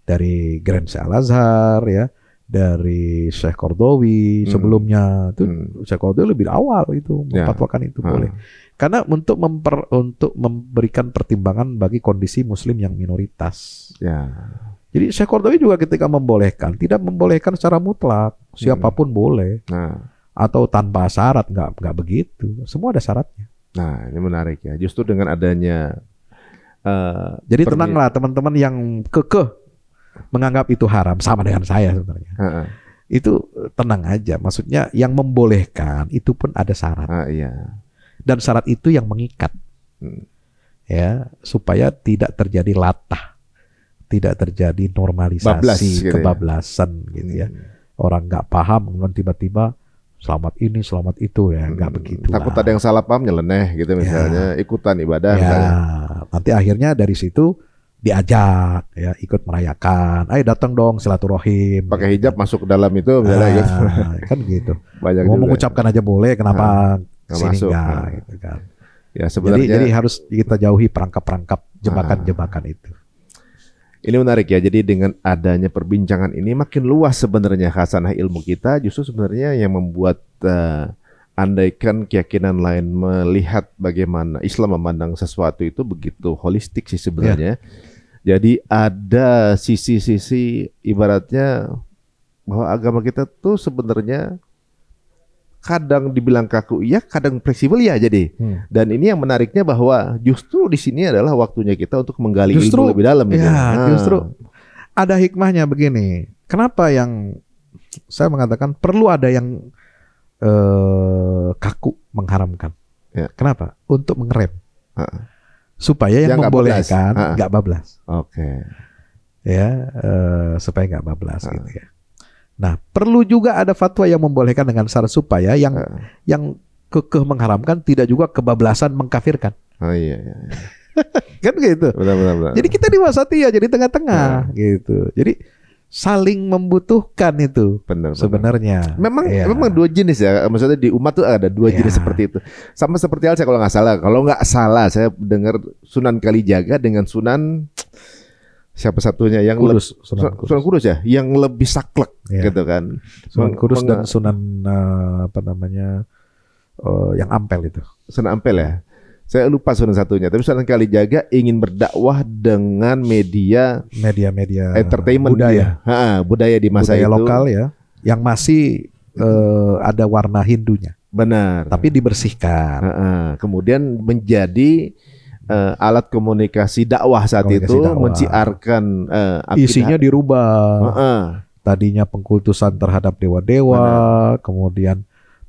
Dari Grand Syekh Al-Azhar ya, dari Syekh Qaradawi sebelumnya. Itu Syekh Qaradawi lebih awal itu memfatwakan itu boleh. Karena untuk memberikan pertimbangan bagi kondisi muslim yang minoritas. Jadi Syekh Qaradawi juga ketika membolehkan, tidak membolehkan secara mutlak, siapapun boleh. Atau tanpa syarat, nggak begitu. Semua ada syaratnya. Nah ini menarik ya. Justru dengan adanya jadi tenanglah teman-teman yang kekeh menganggap itu haram, sama dengan saya sebenarnya. Itu tenang aja. Maksudnya yang membolehkan itu pun ada syarat. Dan syarat itu yang mengikat, ya, supaya tidak terjadi latah, tidak terjadi normalisasi kebablasan gitu ya. Orang nggak paham, kemudian tiba-tiba selamat ini, selamat itu ya, nggak begitu. Takut ada yang salah paham nyeleneh gitu misalnya, ikutan ibadah misalnya. Nanti akhirnya dari situ diajak ya ikut merayakan, ayo datang dong silaturahim. Pakai hijab masuk ke dalam itu misalnya gitu. Kan gitu. Mau mengucapkan aja boleh, kenapa sini enggak gitu kan. Ya sebenarnya jadi harus kita jauhi perangkap-perangkap jebakan-jebakan itu. Ini menarik ya. Jadi dengan adanya perbincangan ini makin luas sebenarnya khasanah ilmu kita. Justru sebenarnya yang membuat andaikan keyakinan lain melihat bagaimana Islam memandang sesuatu itu begitu holistik sih sebenarnya. Jadi ada sisi-sisi ibaratnya bahwa agama kita tuh sebenarnya kadang dibilang kaku iya, kadang fleksibel ya jadi. Dan ini yang menariknya bahwa justru di sini adalah waktunya kita untuk menggali ilmu lebih dalam. Ya, justru ada hikmahnya begini. Kenapa yang saya mengatakan perlu ada yang kaku mengharamkan? Ya. Kenapa? Untuk mengerem. Supaya yang membolehkan nggak bablas. Oke. Ya, supaya nggak bablas gitu ya. Nah, perlu juga ada fatwa yang membolehkan dengan syarat supaya yang kekeh mengharamkan tidak juga kebablasan mengkafirkan. Oh iya. Kan gitu. Benar. Jadi kita diwasati ya, jadi tengah-tengah gitu. Jadi saling membutuhkan itu. Benar. Sebenarnya. Memang dua jenis ya. Maksudnya di umat tuh ada dua jenis seperti itu. Sama seperti halnya kalau nggak salah. Kalau nggak salah saya dengar Sunan Kalijaga dengan Sunan siapa satunya yang Sunan Kudus ya, yang lebih saklek gitu kan. Sunan Kudus dan Sunan yang Ampel itu. Sunan Ampel ya. Saya lupa Sunan satunya, tapi Sunan Kalijaga ingin berdakwah dengan media entertainment budaya di masa budaya itu. Lokal ya, yang masih ada warna Hindunya. Benar. Tapi dibersihkan. Kemudian menjadi alat komunikasi dakwah saat itu, menciarkan isinya dirubah. Tadinya pengkultusan terhadap dewa-dewa, kemudian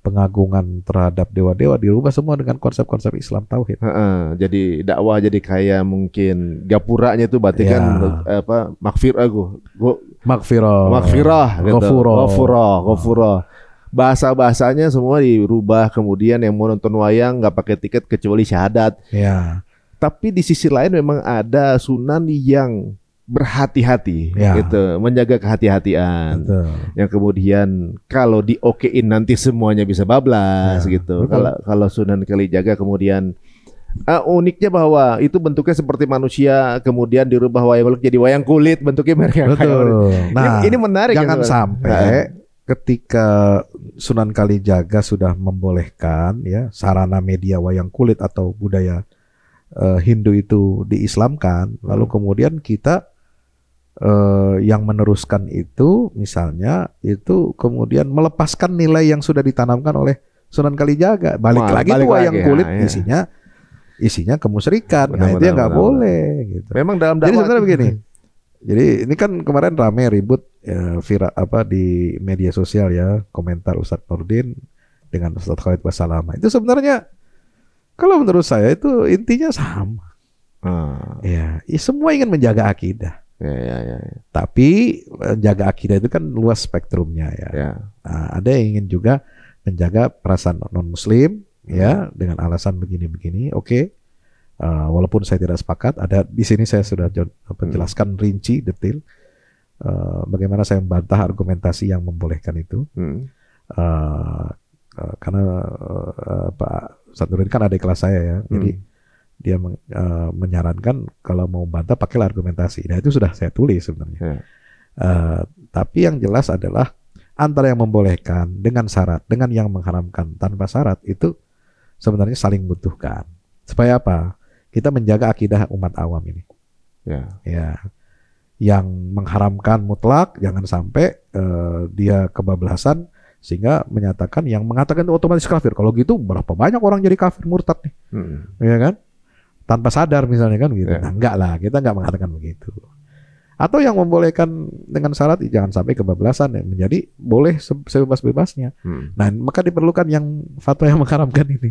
pengagungan terhadap dewa-dewa dirubah semua dengan konsep-konsep Islam tauhid. Jadi dakwah jadi kayak mungkin gapuranya itu berarti kan makfirah gitu. Ghafurah. Bahasa-bahasanya semua dirubah, kemudian yang mau nonton wayang nggak pakai tiket kecuali syahadat. Ya. Tapi di sisi lain memang ada sunan yang berhati-hati, gitu, menjaga kehati-hatian. Betul. Yang kemudian kalau diokein nanti semuanya bisa bablas, gitu. Kalau Sunan Kalijaga kemudian uniknya bahwa itu bentuknya seperti manusia, kemudian dirubah wayang kulit jadi wayang kulit, bentuknya mereka. Betul. Nah, ini menarik. Jangan sampai ketika Sunan Kalijaga sudah membolehkan ya sarana media wayang kulit atau budaya Hindu itu diislamkan, lalu kemudian kita yang meneruskan itu misalnya itu kemudian melepaskan nilai yang sudah ditanamkan oleh Sunan Kalijaga, balik lagi tuh wayang kulit isinya kemusyrikan. Nah itu yang nggak boleh gitu. Memang dalam dakwah. Jadi sebenarnya begini. Jadi ini kan kemarin rame ribut viral di media sosial ya, komentar Ustadz Nurdin dengan Ustadz Khalid Basalamah. Itu sebenarnya kalau menurut saya itu intinya sama. Ya, semua ingin menjaga akidah. Ya. Tapi menjaga akidah itu kan luas spektrumnya ya. Nah, ada yang ingin juga menjaga perasaan non-muslim ya dengan alasan begini-begini. Oke. Walaupun saya tidak sepakat, ada di sini saya sudah menjelaskan rinci detail bagaimana saya membantah argumentasi yang membolehkan itu. Karena Pak Ustadz Nurdin kan adik kelas saya ya, jadi dia menyarankan kalau mau bantah pakailah argumentasi. Nah itu sudah saya tulis sebenarnya. Tapi yang jelas adalah antara yang membolehkan dengan syarat dengan yang mengharamkan tanpa syarat itu sebenarnya saling membutuhkan. Supaya apa? Kita menjaga akidah umat awam ini. Ya. Yang mengharamkan mutlak jangan sampai dia kebablasan sehingga menyatakan yang mengatakan itu otomatis kafir. Kalau gitu berapa banyak orang jadi kafir murtad nih, ya kan? Tanpa sadar misalnya kan gitu. Nah, enggak lah, kita enggak mengatakan begitu. Atau yang membolehkan dengan syarat jangan sampai kebablasan ya, menjadi boleh sebebas-bebasnya. Nah, maka diperlukan yang fatwa yang mengharamkan ini.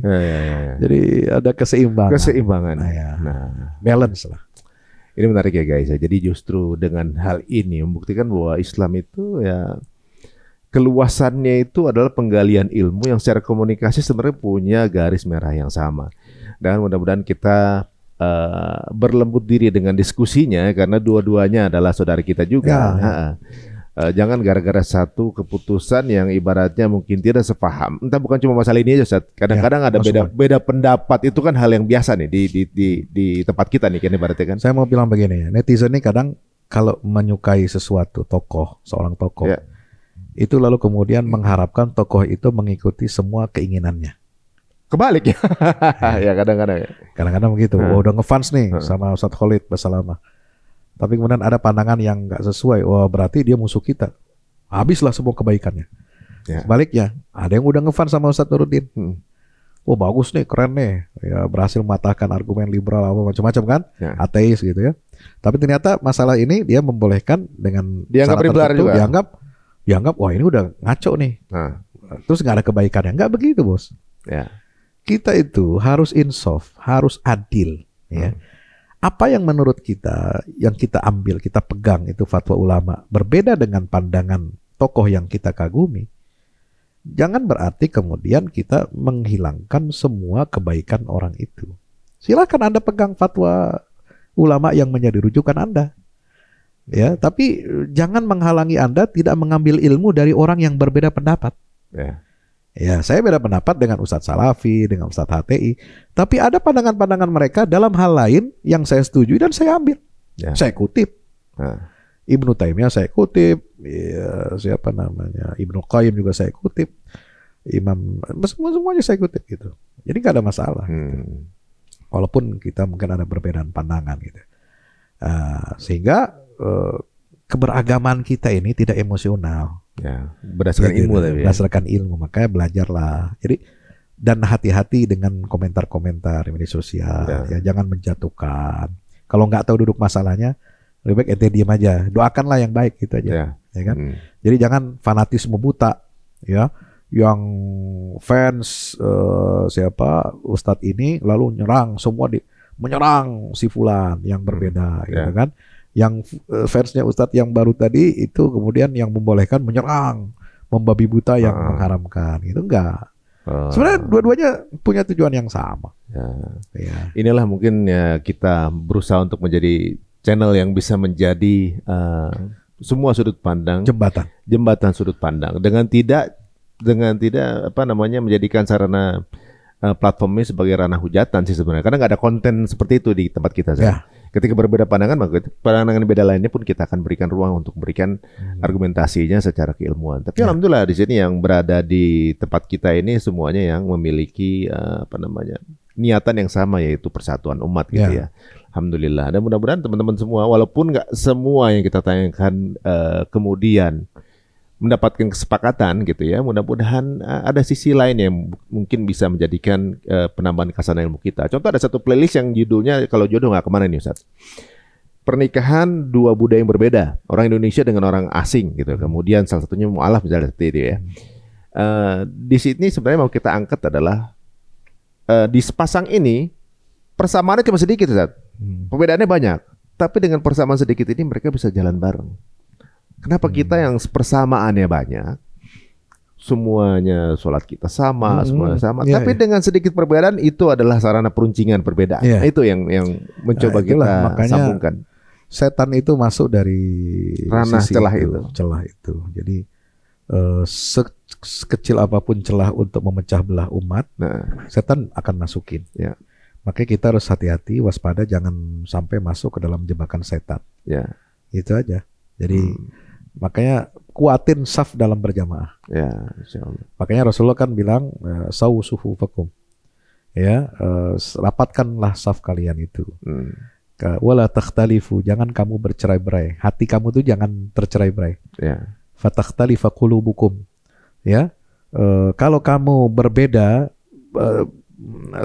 Jadi ada keseimbangan. Nah, balance lah. Ini menarik ya guys. Jadi justru dengan hal ini membuktikan bahwa Islam itu ya keluasannya itu adalah penggalian ilmu yang secara komunikasi sebenarnya punya garis merah yang sama. Dan mudah-mudahan kita berlembut diri dengan diskusinya karena dua-duanya adalah saudara kita juga. Jangan gara-gara satu keputusan yang ibaratnya mungkin tidak sepaham. Entah bukan cuma masalah ini aja, Ustaz. Kadang-kadang ada beda pendapat, itu kan hal yang biasa nih di tempat kita nih kan ibaratnya kan. Saya mau bilang begini ya, netizen ini kadang kalau menyukai sesuatu seorang tokoh itu lalu kemudian mengharapkan tokoh itu mengikuti semua keinginannya. Kebalik ya. Ya kadang-kadang begitu. Udah ngefans nih sama Ustadz Khalid Basalamah. Tapi kemudian ada pandangan yang nggak sesuai. Wah berarti dia musuh kita. Habislah semua kebaikannya. Sebaliknya, ada yang udah ngefans sama Ustadz Nuruddin. Oh bagus nih, keren nih, ya berhasil mematahkan argumen liberal apa macam-macam kan, ateis gitu ya. Tapi ternyata masalah ini dia membolehkan dengan dianggap liberal juga. Dianggap wah ini udah ngaco nih. Terus nggak ada kebaikannya. Nggak begitu bos. Kita itu harus insaf, harus adil. Ya. Apa yang menurut kita, yang kita ambil, kita pegang itu fatwa ulama, berbeda dengan pandangan tokoh yang kita kagumi. Jangan berarti kemudian kita menghilangkan semua kebaikan orang itu. Silakan Anda pegang fatwa ulama yang menjadi rujukan Anda. Ya, tapi jangan menghalangi Anda tidak mengambil ilmu dari orang yang berbeda pendapat. Ya, saya beda pendapat dengan Ustadz Salafi, dengan Ustadz HTI. Tapi ada pandangan-pandangan mereka dalam hal lain yang saya setuju dan saya ambil. Saya kutip. Ibnu Taimiyah saya kutip, ya, siapa namanya, Ibnu Qayyim juga saya kutip, semuanya saya kutip gitu. Jadi nggak ada masalah. Gitu. Walaupun kita mungkin ada perbedaan pandangan gitu. Sehingga keberagaman kita ini tidak emosional. Berdasarkan ilmu tapi. Berdasarkan ilmu, makanya belajarlah. Jadi dan hati-hati dengan komentar-komentar di media sosial. Ya, jangan menjatuhkan. Kalau nggak tahu duduk masalahnya, lebih baik ente diam aja, doakanlah yang baik gitu aja, ya kan? Jadi jangan fanatisme buta, ya, yang fans siapa Ustadz ini lalu menyerang si fulan yang berbeda, gitu kan? Yang fansnya Ustadz yang baru tadi itu kemudian yang membolehkan menyerang, membabi buta yang mengharamkan, gitu enggak? Sebenarnya dua-duanya punya tujuan yang sama. Inilah mungkin ya kita berusaha untuk menjadi channel yang bisa menjadi semua sudut pandang jembatan sudut pandang dengan tidak menjadikan sarana platform ini sebagai ranah hujatan sih sebenarnya, karena nggak ada konten seperti itu di tempat kita. Ketika berbeda pandangan, maka pandangan beda lainnya pun kita akan berikan ruang untuk memberikan argumentasinya secara keilmuan. Tapi alhamdulillah di sini yang berada di tempat kita ini semuanya yang memiliki niatan yang sama, yaitu persatuan umat gitu ya. Alhamdulillah. Dan mudah-mudahan teman-teman semua, walaupun nggak semua yang kita tanyakan kemudian mendapatkan kesepakatan gitu ya, mudah-mudahan ada sisi lain yang mungkin bisa menjadikan penambahan khasanah ilmu kita. Contoh ada satu playlist yang judulnya, kalau jodoh nggak kemana nih Ustaz? Pernikahan dua budaya yang berbeda, orang Indonesia dengan orang asing gitu. Kemudian salah satunya mu'alaf misalnya seperti itu ya. Di sini sebenarnya mau kita angkat adalah di sepasang ini persamaannya cuma sedikit Ustaz. Perbedaannya banyak, tapi dengan persamaan sedikit ini mereka bisa jalan bareng. Kenapa kita yang persamaannya banyak, semuanya sholat kita sama, semuanya sama, tapi dengan sedikit perbedaan itu adalah sarana peruncingan perbedaan. Itu yang mencoba kita sambungkan. Setan itu masuk dari ranah celah itu. Jadi sekecil apapun celah untuk memecah belah umat, setan akan masukin. Makanya kita harus hati-hati, waspada, jangan sampai masuk ke dalam jebakan setan. Itu aja. Jadi makanya kuatin saf dalam berjamaah. Insyaallah. Makanya Rasulullah kan bilang sawu sufufakum. Rapatkanlah saf kalian itu. Wala takhtalifu, jangan kamu bercerai-berai. Hati kamu tuh jangan tercerai-berai. Fatakhtalifa qulubukum. Kalau kamu berbeda,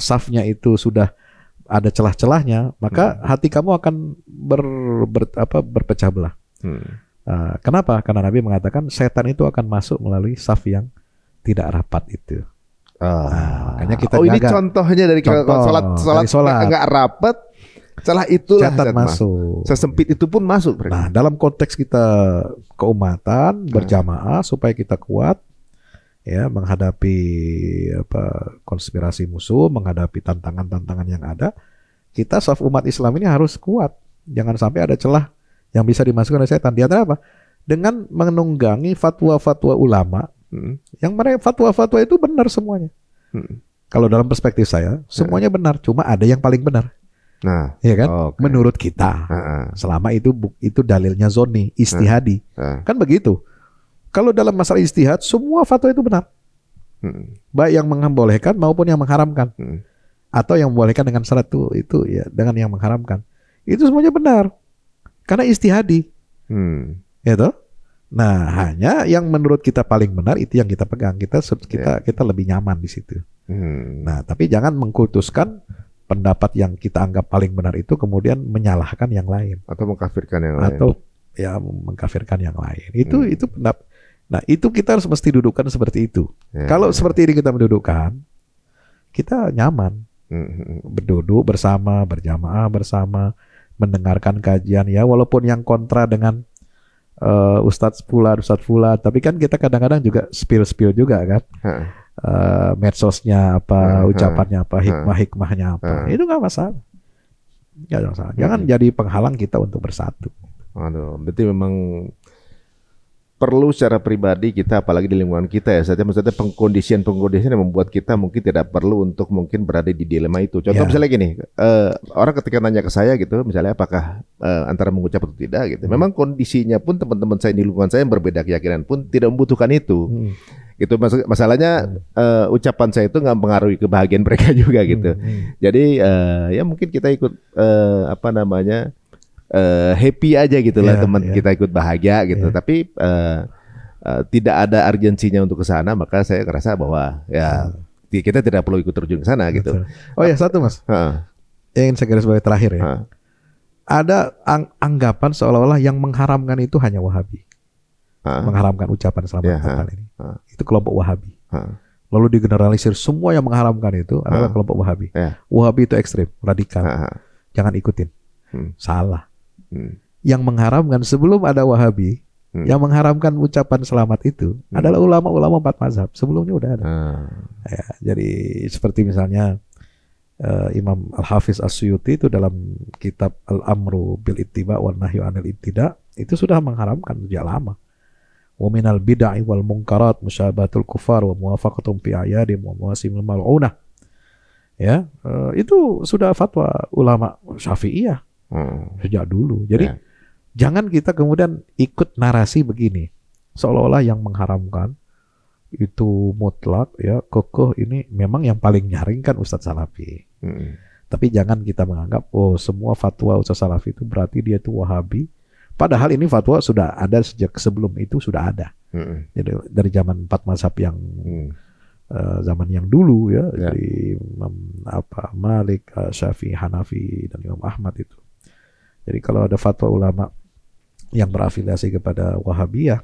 safnya itu sudah ada celah-celahnya, maka hati kamu akan berpecah belah. Kenapa? Karena Nabi mengatakan setan itu akan masuk melalui saf yang tidak rapat itu. Makanya kita ini contohnya dari sholat nggak rapat, celah itulah setan masuk. Sesempit itu pun masuk. Nah, dalam konteks kita keumatan berjamaah supaya kita kuat, menghadapi konspirasi musuh, menghadapi tantangan-tantangan yang ada, kita saf umat Islam ini harus kuat. Jangan sampai ada celah yang bisa dimasukkan oleh setan. Di antara apa? Dengan menunggangi fatwa-fatwa ulama, yang mereka fatwa-fatwa itu benar semuanya. Kalau dalam perspektif saya, semuanya benar, cuma ada yang paling benar. Ya kan? Menurut kita, selama itu dalilnya zonni, istihadi, kan begitu. Kalau dalam masalah istihad, semua fatwa itu benar. Baik yang membolehkan maupun yang mengharamkan. Atau yang membolehkan dengan syarat itu ya dengan yang mengharamkan. Itu semuanya benar. Karena istihadi. Ya toh? Nah, hanya yang menurut kita paling benar itu yang kita pegang. Kita lebih nyaman di situ. Nah, tapi jangan mengkultuskan pendapat yang kita anggap paling benar itu kemudian menyalahkan yang lain atau mengkafirkan yang lain. Atau ya mengkafirkan yang lain. Itu pendapat. Nah, itu kita harus mesti dudukkan seperti itu. Kalau seperti ini kita mendudukkan, kita nyaman. Berduduk bersama, berjamaah bersama, mendengarkan kajian ya, walaupun yang kontra dengan Ustadz Fulan, tapi kan kita kadang-kadang juga spill juga kan. Medsosnya apa, ucapannya apa, hikmahnya apa. Itu nggak masalah. Nggak masalah. Jangan jadi penghalang kita untuk bersatu. Aduh, berarti memang perlu secara pribadi kita, apalagi di lingkungan kita ya, maksudnya pengkondisian yang membuat kita mungkin tidak perlu untuk mungkin berada di dilema itu. Contoh misalnya gini, orang ketika nanya ke saya gitu, misalnya apakah antara mengucap atau tidak gitu. Memang kondisinya pun teman-teman saya di lingkungan saya yang berbeda keyakinan pun tidak membutuhkan itu. Gitu masalahnya ucapan saya itu nggak mempengaruhi kebahagiaan mereka juga gitu. Jadi ya mungkin kita ikut happy aja gitu lah, kita ikut bahagia gitu. Tapi tidak ada urgensinya untuk ke sana, maka saya ngerasa bahwa ya kita tidak perlu ikut terjun ke sana gitu. Oh ya, satu Mas. Yang ingin saya garis bawahi terakhir ya. Ada anggapan seolah-olah yang mengharamkan itu hanya Wahabi. Mengharamkan ucapan selamat Natal ini. Itu kelompok Wahabi. Lalu digeneralisir semua yang mengharamkan itu adalah kelompok Wahabi. Wahabi itu ekstrim, radikal. Jangan ikutin. Salah. Yang mengharamkan sebelum ada Wahabi, yang mengharamkan ucapan selamat itu adalah ulama-ulama 4 mazhab. Sebelumnya udah ada. Ya, jadi seperti misalnya Imam Al-Hafiz As-Suyuti itu dalam kitab Al-Amru Bil Ittiba wal Nahyu Anil Ibtida itu sudah mengharamkan sejak lama. Wa minal bid'ah wal munkarat musyabahatul kufar wa muwafaqatum fi ayadim wa mawasimil mal'unah. Ya, itu sudah fatwa ulama Syafi'iyah. Sejak dulu. Jadi jangan kita kemudian ikut narasi begini, seolah-olah yang mengharamkan itu mutlak ya, kokoh, ini memang yang paling nyaring kan Ustadz Salafi. Tapi jangan kita menganggap semua fatwa Ustadz Salafi itu berarti dia itu Wahabi. Padahal ini fatwa sudah ada sejak sebelum itu sudah ada. Jadi dari zaman 4 mazhab yang zaman yang dulu ya, dari Imam Malik, Syafi'i, Hanafi dan Imam Ahmad itu. Jadi kalau ada fatwa ulama yang berafiliasi kepada Wahabiyah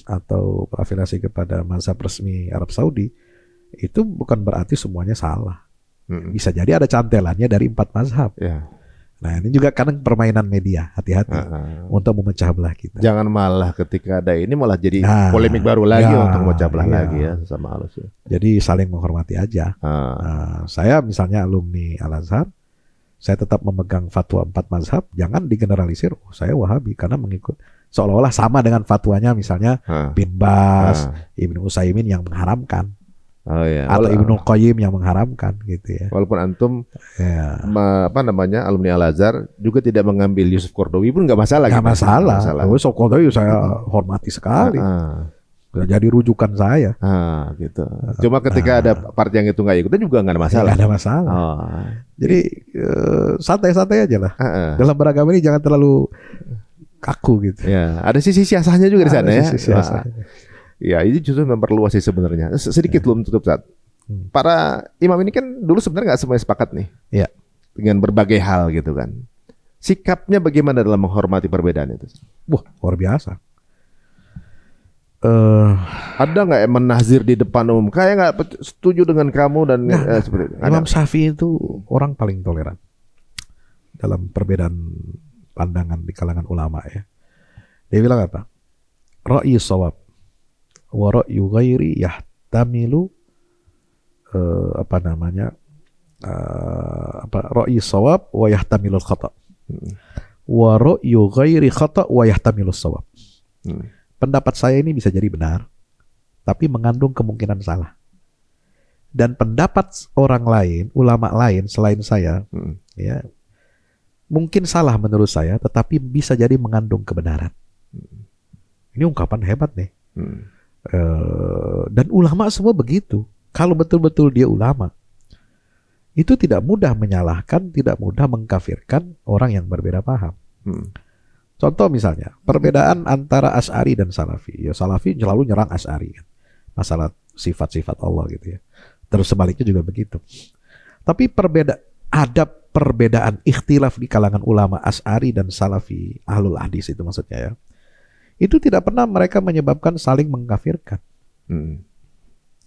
atau berafiliasi kepada mazhab resmi Arab Saudi, itu bukan berarti semuanya salah. Bisa jadi ada cantelannya dari 4 mazhab. Nah, ini juga kadang permainan media, hati-hati untuk memecah belah kita. Jangan malah ketika ada ini malah jadi polemik baru lagi untuk memecah belah lagi ya sama halus. Jadi saling menghormati aja. Saya misalnya alumni Al-Azhar, saya tetap memegang fatwa 4 mazhab, jangan digeneralisir, saya Wahabi karena mengikut seolah-olah sama dengan fatwanya misalnya Bin Bas, Ibnu Utsaimin yang mengharamkan. Atau Ibnu Qayyim yang mengharamkan gitu ya. Walaupun antum alumni Al-Azhar juga tidak mengambil Yusuf Qaradawi pun nggak masalah. Nggak masalah. Yusuf Qaradawi saya hormati sekali. Jadi rujukan saya. Gitu. Cuma ketika ada part yang itu nggak ikutan juga nggak ada masalah. Nggak ada masalah. Jadi santai-santai aja lah. Dalam beragama ini jangan terlalu kaku gitu. Ya, ada sisi siasahnya juga di sana ya. Ya, ini justru memperluas sih sebenarnya. Sedikit belum tutup saat. Para imam ini kan dulu sebenarnya nggak semuanya sepakat nih. Dengan berbagai hal gitu kan. Sikapnya bagaimana dalam menghormati perbedaan itu? Wah, luar biasa. Ada nggak menazir di depan umum? Kayak nggak setuju dengan kamu dan seperti itu. Imam Syafi'i itu orang paling toleran dalam perbedaan pandangan di kalangan ulama ya. Dia bilang apa? Ra'yi shawab wa ra'yu ghairi yahtamilu ra'yi shawab wa yahtamilu al-khata. Wa ra'yu ghairi khata wa yahtamilu shawab. Pendapat saya ini bisa jadi benar, tapi mengandung kemungkinan salah. Dan pendapat orang lain, ulama lain selain saya, ya mungkin salah menurut saya, tetapi bisa jadi mengandung kebenaran. Ini ungkapan hebat nih. Dan ulama semua begitu. Kalau betul-betul dia ulama, itu tidak mudah menyalahkan, tidak mudah mengkafirkan orang yang berbeda paham. Contoh misalnya, perbedaan antara Asy'ari dan Salafi. Ya Salafi selalu nyerang Asy'ari kan. Masalah sifat-sifat Allah gitu ya. Terus sebaliknya juga begitu. Tapi ada perbedaan ikhtilaf di kalangan ulama Asy'ari dan Salafi, ahlul hadis itu maksudnya ya. Itu tidak pernah mereka menyebabkan saling mengkafirkan.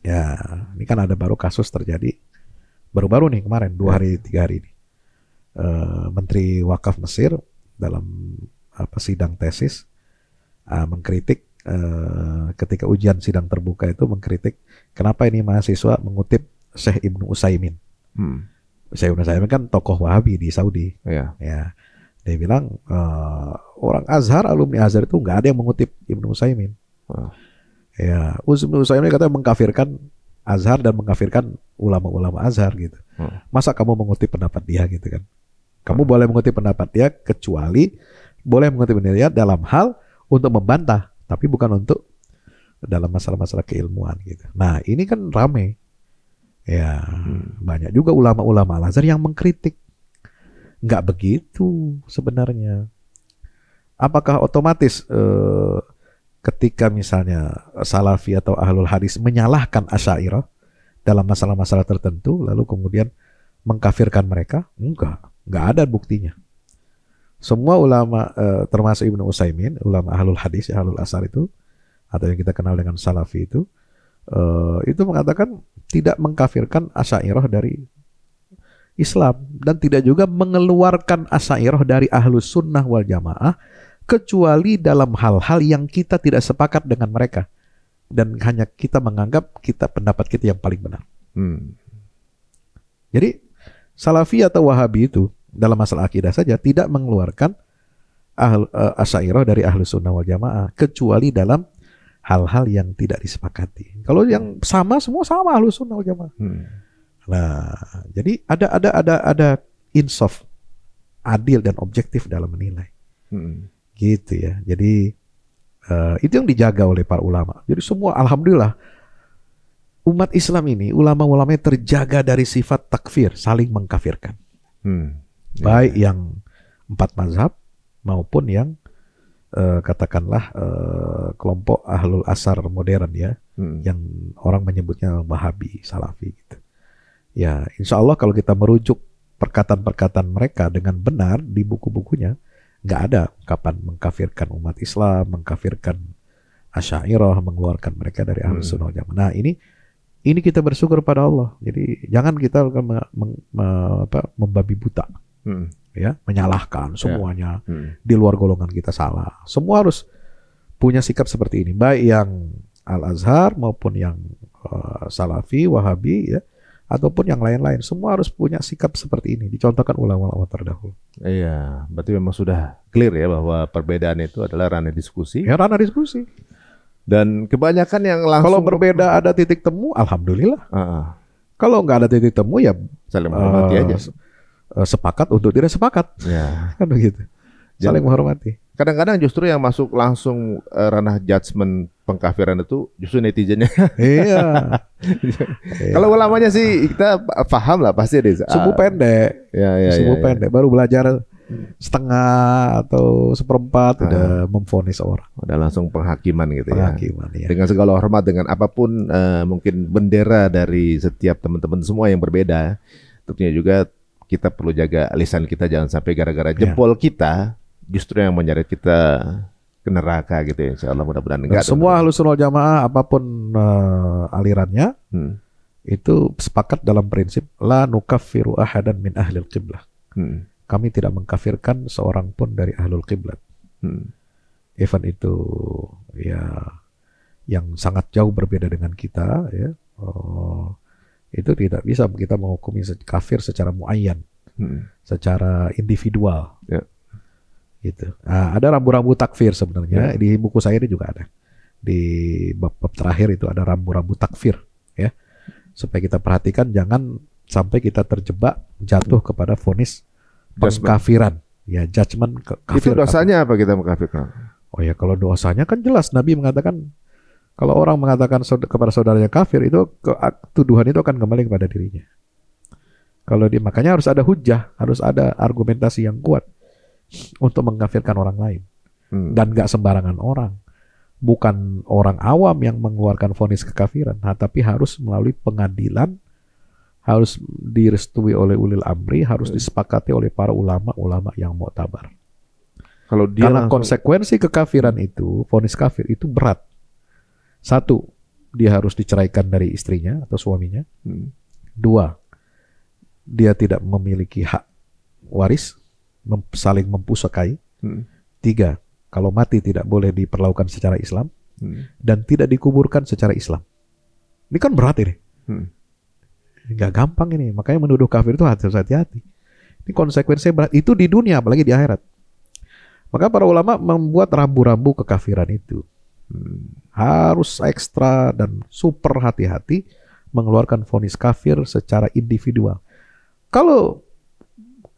Ya, ini kan ada baru kasus terjadi baru-baru nih kemarin 2 hari 3 hari ini. Menteri Wakaf Mesir dalam sidang tesis mengkritik ketika ujian sidang terbuka itu mengkritik kenapa ini mahasiswa mengutip Syekh Ibnu Utsaimin. Syekh Ibnu Utsaimin kan tokoh Wahabi di Saudi. Ya, dia bilang orang Azhar, alumni Azhar itu nggak ada yang mengutip Ibnu Utsaimin. Ya, Ibnu Utsaimin katanya mengkafirkan Azhar dan mengkafirkan ulama-ulama Azhar gitu. Masa kamu mengutip pendapat dia gitu kan? Kamu boleh mengutip pendapat dia kecuali boleh mengutip pendapat dia dalam hal untuk membantah, tapi bukan untuk dalam masalah-masalah keilmuan gitu. Nah, ini kan rame. Ya, banyak juga ulama-ulama Al-Azhar yang mengkritik. Nggak begitu sebenarnya. Apakah otomatis ketika misalnya Salafi atau Ahlul Hadis menyalahkan Asy'ariyah dalam masalah-masalah tertentu, lalu kemudian mengkafirkan mereka? Nggak ada buktinya. Semua ulama, termasuk Ibnu Utsaimin, ulama Ahlul Hadis, Ahlul Asar itu, atau yang kita kenal dengan Salafi itu mengatakan tidak mengkafirkan Asy'ariyah dari Islam dan tidak juga mengeluarkan Asy'ariyah dari Ahlus Sunnah wal Jamaah kecuali dalam hal-hal yang kita tidak sepakat dengan mereka dan hanya kita menganggap pendapat kita yang paling benar. Jadi Salafi atau Wahabi itu dalam masalah akidah saja tidak mengeluarkan Asy'ariyah dari Ahlus Sunnah wal Jamaah kecuali dalam hal-hal yang tidak disepakati. Kalau yang sama semua sama Ahlus Sunnah wal Jamaah. Nah, jadi ada insaf, adil dan objektif dalam menilai. Gitu ya. Jadi itu yang dijaga oleh para ulama. Jadi semua alhamdulillah umat Islam ini ulama-ulamanya terjaga dari sifat takfir, saling mengkafirkan. Baik yang 4 mazhab maupun yang katakanlah kelompok Ahlul Asar modern ya, yang orang menyebutnya Wahabi, Salafi gitu. Ya, insya Allah kalau kita merujuk perkataan-perkataan mereka dengan benar di buku-bukunya, nggak ada ungkapan mengkafirkan umat Islam, mengkafirkan Asy'ariyah, mengeluarkan mereka dari Ahlus Sunnah wal Jamaah. Nah, ini kita bersyukur pada Allah. Jadi jangan kita membabi buta, ya, menyalahkan semuanya di luar golongan kita salah. Semua harus punya sikap seperti ini, baik yang Al-Azhar maupun yang Salafi, Wahabi, ya, ataupun yang lain-lain, semua harus punya sikap seperti ini, dicontohkan ulama-ulama terdahulu. Iya, berarti memang sudah clear ya bahwa perbedaan itu adalah ranah diskusi. Ya, ranah diskusi. Dan kebanyakan yang langsung kalau berbeda ada titik temu, alhamdulillah. Kalau nggak ada titik temu ya saling menghormati aja. Sepakat untuk tidak sepakat. Ya. Kan begitu. Saling menghormati. Kadang-kadang justru yang masuk langsung ranah judgement pengkafiran itu justru netizennya. Iya. Kalau ulamanya sih kita paham lah pasti ada. Sumbu pendek. Sumbu pendek. Baru belajar setengah atau seperempat udah memvonis orang. Udah langsung penghakiman gitu ya. Ya. Dengan segala hormat, dengan apapun mungkin bendera dari setiap teman-teman semua yang berbeda. Tentunya juga kita perlu jaga lisan kita, jangan sampai gara-gara jempol kita justru yang menyeret kita ke neraka gitu ya. Insya Allah mudah-mudahan enggak. Semua Ahlus Sunnah wal Jamaah apapun alirannya itu sepakat dalam prinsip la nukaffiru ahadan min ahlil qiblah. Kami tidak mengkafirkan seorang pun dari ahlul qiblat. Even itu ya yang sangat jauh berbeda dengan kita ya. Itu tidak bisa kita menghukumi kafir secara muayyan, secara individual. Gitu. Nah, ada rambu-rambu takfir sebenarnya di buku saya ini juga ada. Di bab terakhir itu ada rambu-rambu takfir ya. Supaya kita perhatikan jangan sampai kita terjebak jatuh kepada vonis pengkafiran. Ya, judgment kafir. Itu dosanya apa kita mengkafirkan? Oh ya, kalau dosanya kan jelas Nabi mengatakan kalau orang mengatakan kepada saudaranya kafir itu tuduhan itu akan kembali kepada dirinya. Kalau makanya harus ada hujah, harus ada argumentasi yang kuat untuk mengkafirkan orang lain. Dan nggak sembarangan orang. Bukan orang awam yang mengeluarkan vonis kekafiran, tapi harus melalui pengadilan, harus direstui oleh ulil amri, harus disepakati oleh para ulama-ulama yang muktabar. Kalau dia karena konsekuensi kekafiran itu, vonis kafir itu berat. Satu, dia harus diceraikan dari istrinya atau suaminya. Dua, dia tidak memiliki hak waris, saling mempusakai. Tiga, kalau mati tidak boleh diperlakukan secara Islam dan tidak dikuburkan secara Islam. Ini kan berat ini. Nggak gampang ini. Makanya menuduh kafir itu harus hati-hati. Ini konsekuensinya berat. Itu di dunia, apalagi di akhirat. Maka para ulama membuat rambu-rambu kekafiran itu. Harus ekstra dan super hati-hati mengeluarkan vonis kafir secara individual. Kalau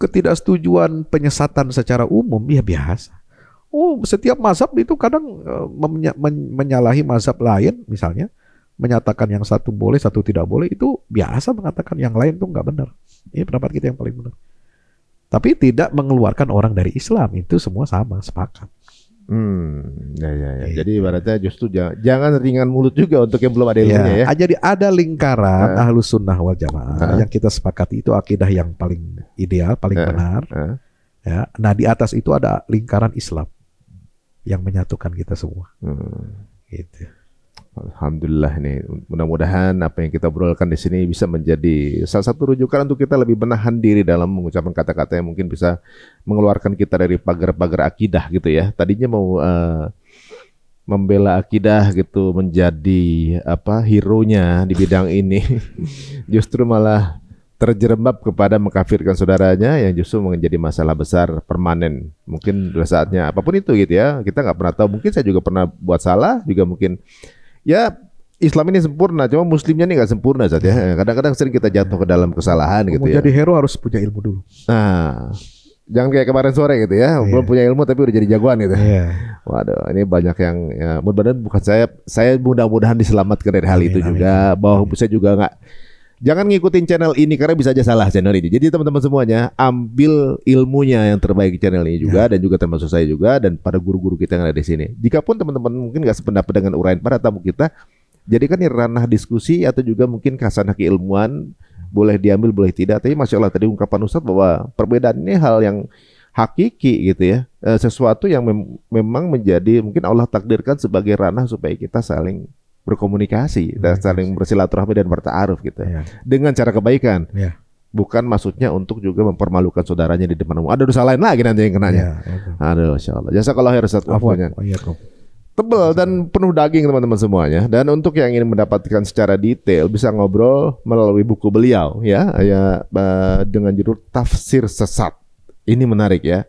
ketidaksetujuan penyesatan secara umum, ya biasa. Setiap mazhab itu kadang menyalahi mazhab lain, misalnya menyatakan yang satu boleh, satu tidak boleh, itu biasa mengatakan yang lain itu nggak benar. Ini pendapat kita yang paling benar. Tapi tidak mengeluarkan orang dari Islam, itu semua sama, sepakat. Ya. Jadi ibaratnya justru jangan ringan mulut juga untuk yang belum ada ilmunya ya. Jadi ada lingkaran Ahlus Sunnah wal Jamaah yang kita sepakati itu akidah yang paling ideal, paling benar. Ya. Nah di atas itu ada lingkaran Islam yang menyatukan kita semua. Gitu. Alhamdulillah nih, mudah-mudahan apa yang kita obrolkan di sini bisa menjadi salah satu rujukan untuk kita lebih menahan diri dalam mengucapkan kata-kata yang mungkin bisa mengeluarkan kita dari pagar-pagar akidah gitu ya. Tadinya mau membela akidah gitu, menjadi hero-nya di bidang ini, justru malah terjerembab kepada mengkafirkan saudaranya yang justru menjadi masalah besar permanen. Mungkin pada saatnya apapun itu gitu ya, kita nggak pernah tahu. Mungkin saya juga pernah buat salah, juga mungkin ya Islam ini sempurna, cuma Muslimnya ini nggak sempurna Zat ya. Kadang-kadang sering kita jatuh ke dalam kesalahan gitu ya. Jadi hero harus punya ilmu dulu. Nah, jangan kayak kemarin sore gitu ya, belum punya ilmu tapi udah jadi jagoan gitu. Waduh, ini banyak yang mudah-mudahan bukan saya mudah-mudahan diselamatkan dari hal itu juga. Bahwa saya juga nggak. Jangan ngikutin channel ini karena bisa aja salah channel ini. Jadi teman-teman semuanya ambil ilmunya yang terbaik di channel ini juga dan juga termasuk saya juga dan pada guru-guru kita yang ada di sini. Jikapun teman-teman mungkin nggak sependapat dengan uraian para tamu kita, jadikan ini ranah diskusi atau juga mungkin khasanah keilmuan, boleh diambil boleh tidak. Tapi masya Allah tadi ungkapan Ustadz bahwa perbedaan ini hal yang hakiki gitu ya, sesuatu yang memang menjadi mungkin Allah takdirkan sebagai ranah supaya kita saling berkomunikasi dan saling bersilaturahmi dan berta'aruf gitu dengan cara kebaikan, bukan maksudnya untuk juga mempermalukan saudaranya di depan umum. Ada dosa lain lagi nanti yang kenanya. Aduh, insyaallah. Jazakallahu khairan Ustaz. Tebal dan penuh daging teman-teman semuanya. Dan untuk yang ingin mendapatkan secara detail bisa ngobrol melalui buku beliau ya dengan judul Tafsir Sesat. Ini menarik ya.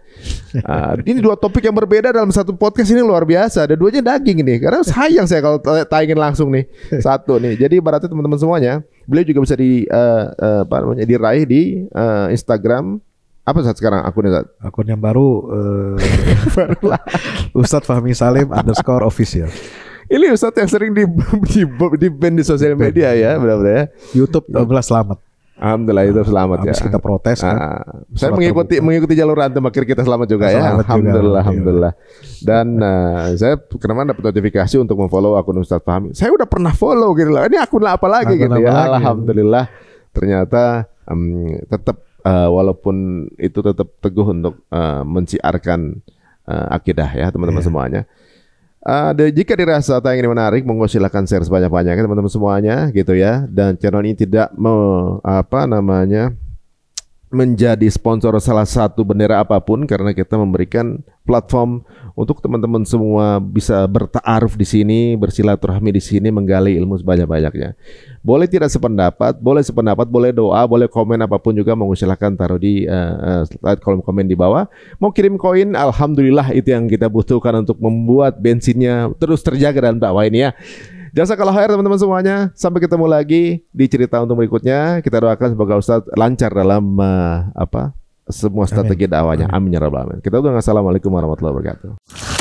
Ini dua topik yang berbeda dalam satu podcast, ini luar biasa. Ada duanya daging ini. Karena sayang saya kalau tayangin langsung nih satu nih. Jadi berarti teman-teman semuanya, beliau juga bisa diraih di Instagram. Apa saat sekarang akunnya? Akun yang baru Ustadz Fahmi Salim _official. Ini Ustadz yang sering di ban di sosial media ya, benar-benar ya. YouTube selamat. Alhamdulillah itu selamat ya. Habis kita protes kan. Saya mengikuti jalur antum, akhir kita selamat juga ya. Alhamdulillah. Dan saya kenapa dapat notifikasi untuk memfollow akun Ustadz Fahmi. Saya udah pernah follow gitu lah. Ini akun apa lagi gitu ya. Alhamdulillah. Ternyata tetap walaupun itu tetap teguh untuk menciarkan akidah ya teman-teman semuanya. Jika dirasa tayang ini menarik, monggo silakan share sebanyak-banyaknya teman-teman semuanya gitu ya. Dan channel ini tidak menjadi sponsor salah satu bendera apapun, karena kita memberikan platform untuk teman-teman semua bisa berta'aruf di sini, bersilaturahmi di sini, menggali ilmu sebanyak-banyaknya. Boleh tidak sependapat, boleh doa, boleh komen apapun juga, monggo silakan taruh di kolom komen di bawah. Mau kirim koin, alhamdulillah itu yang kita butuhkan untuk membuat bensinnya terus terjaga dalam dakwah ini ya. Jazakallahu khair teman-teman semuanya. Sampai ketemu lagi di cerita untuk berikutnya. Kita doakan semoga Ustadz lancar dalam semua strategi dakwahnya. Amin ya rabbal alamin. Kita doakan. Assalamualaikum warahmatullahi wabarakatuh.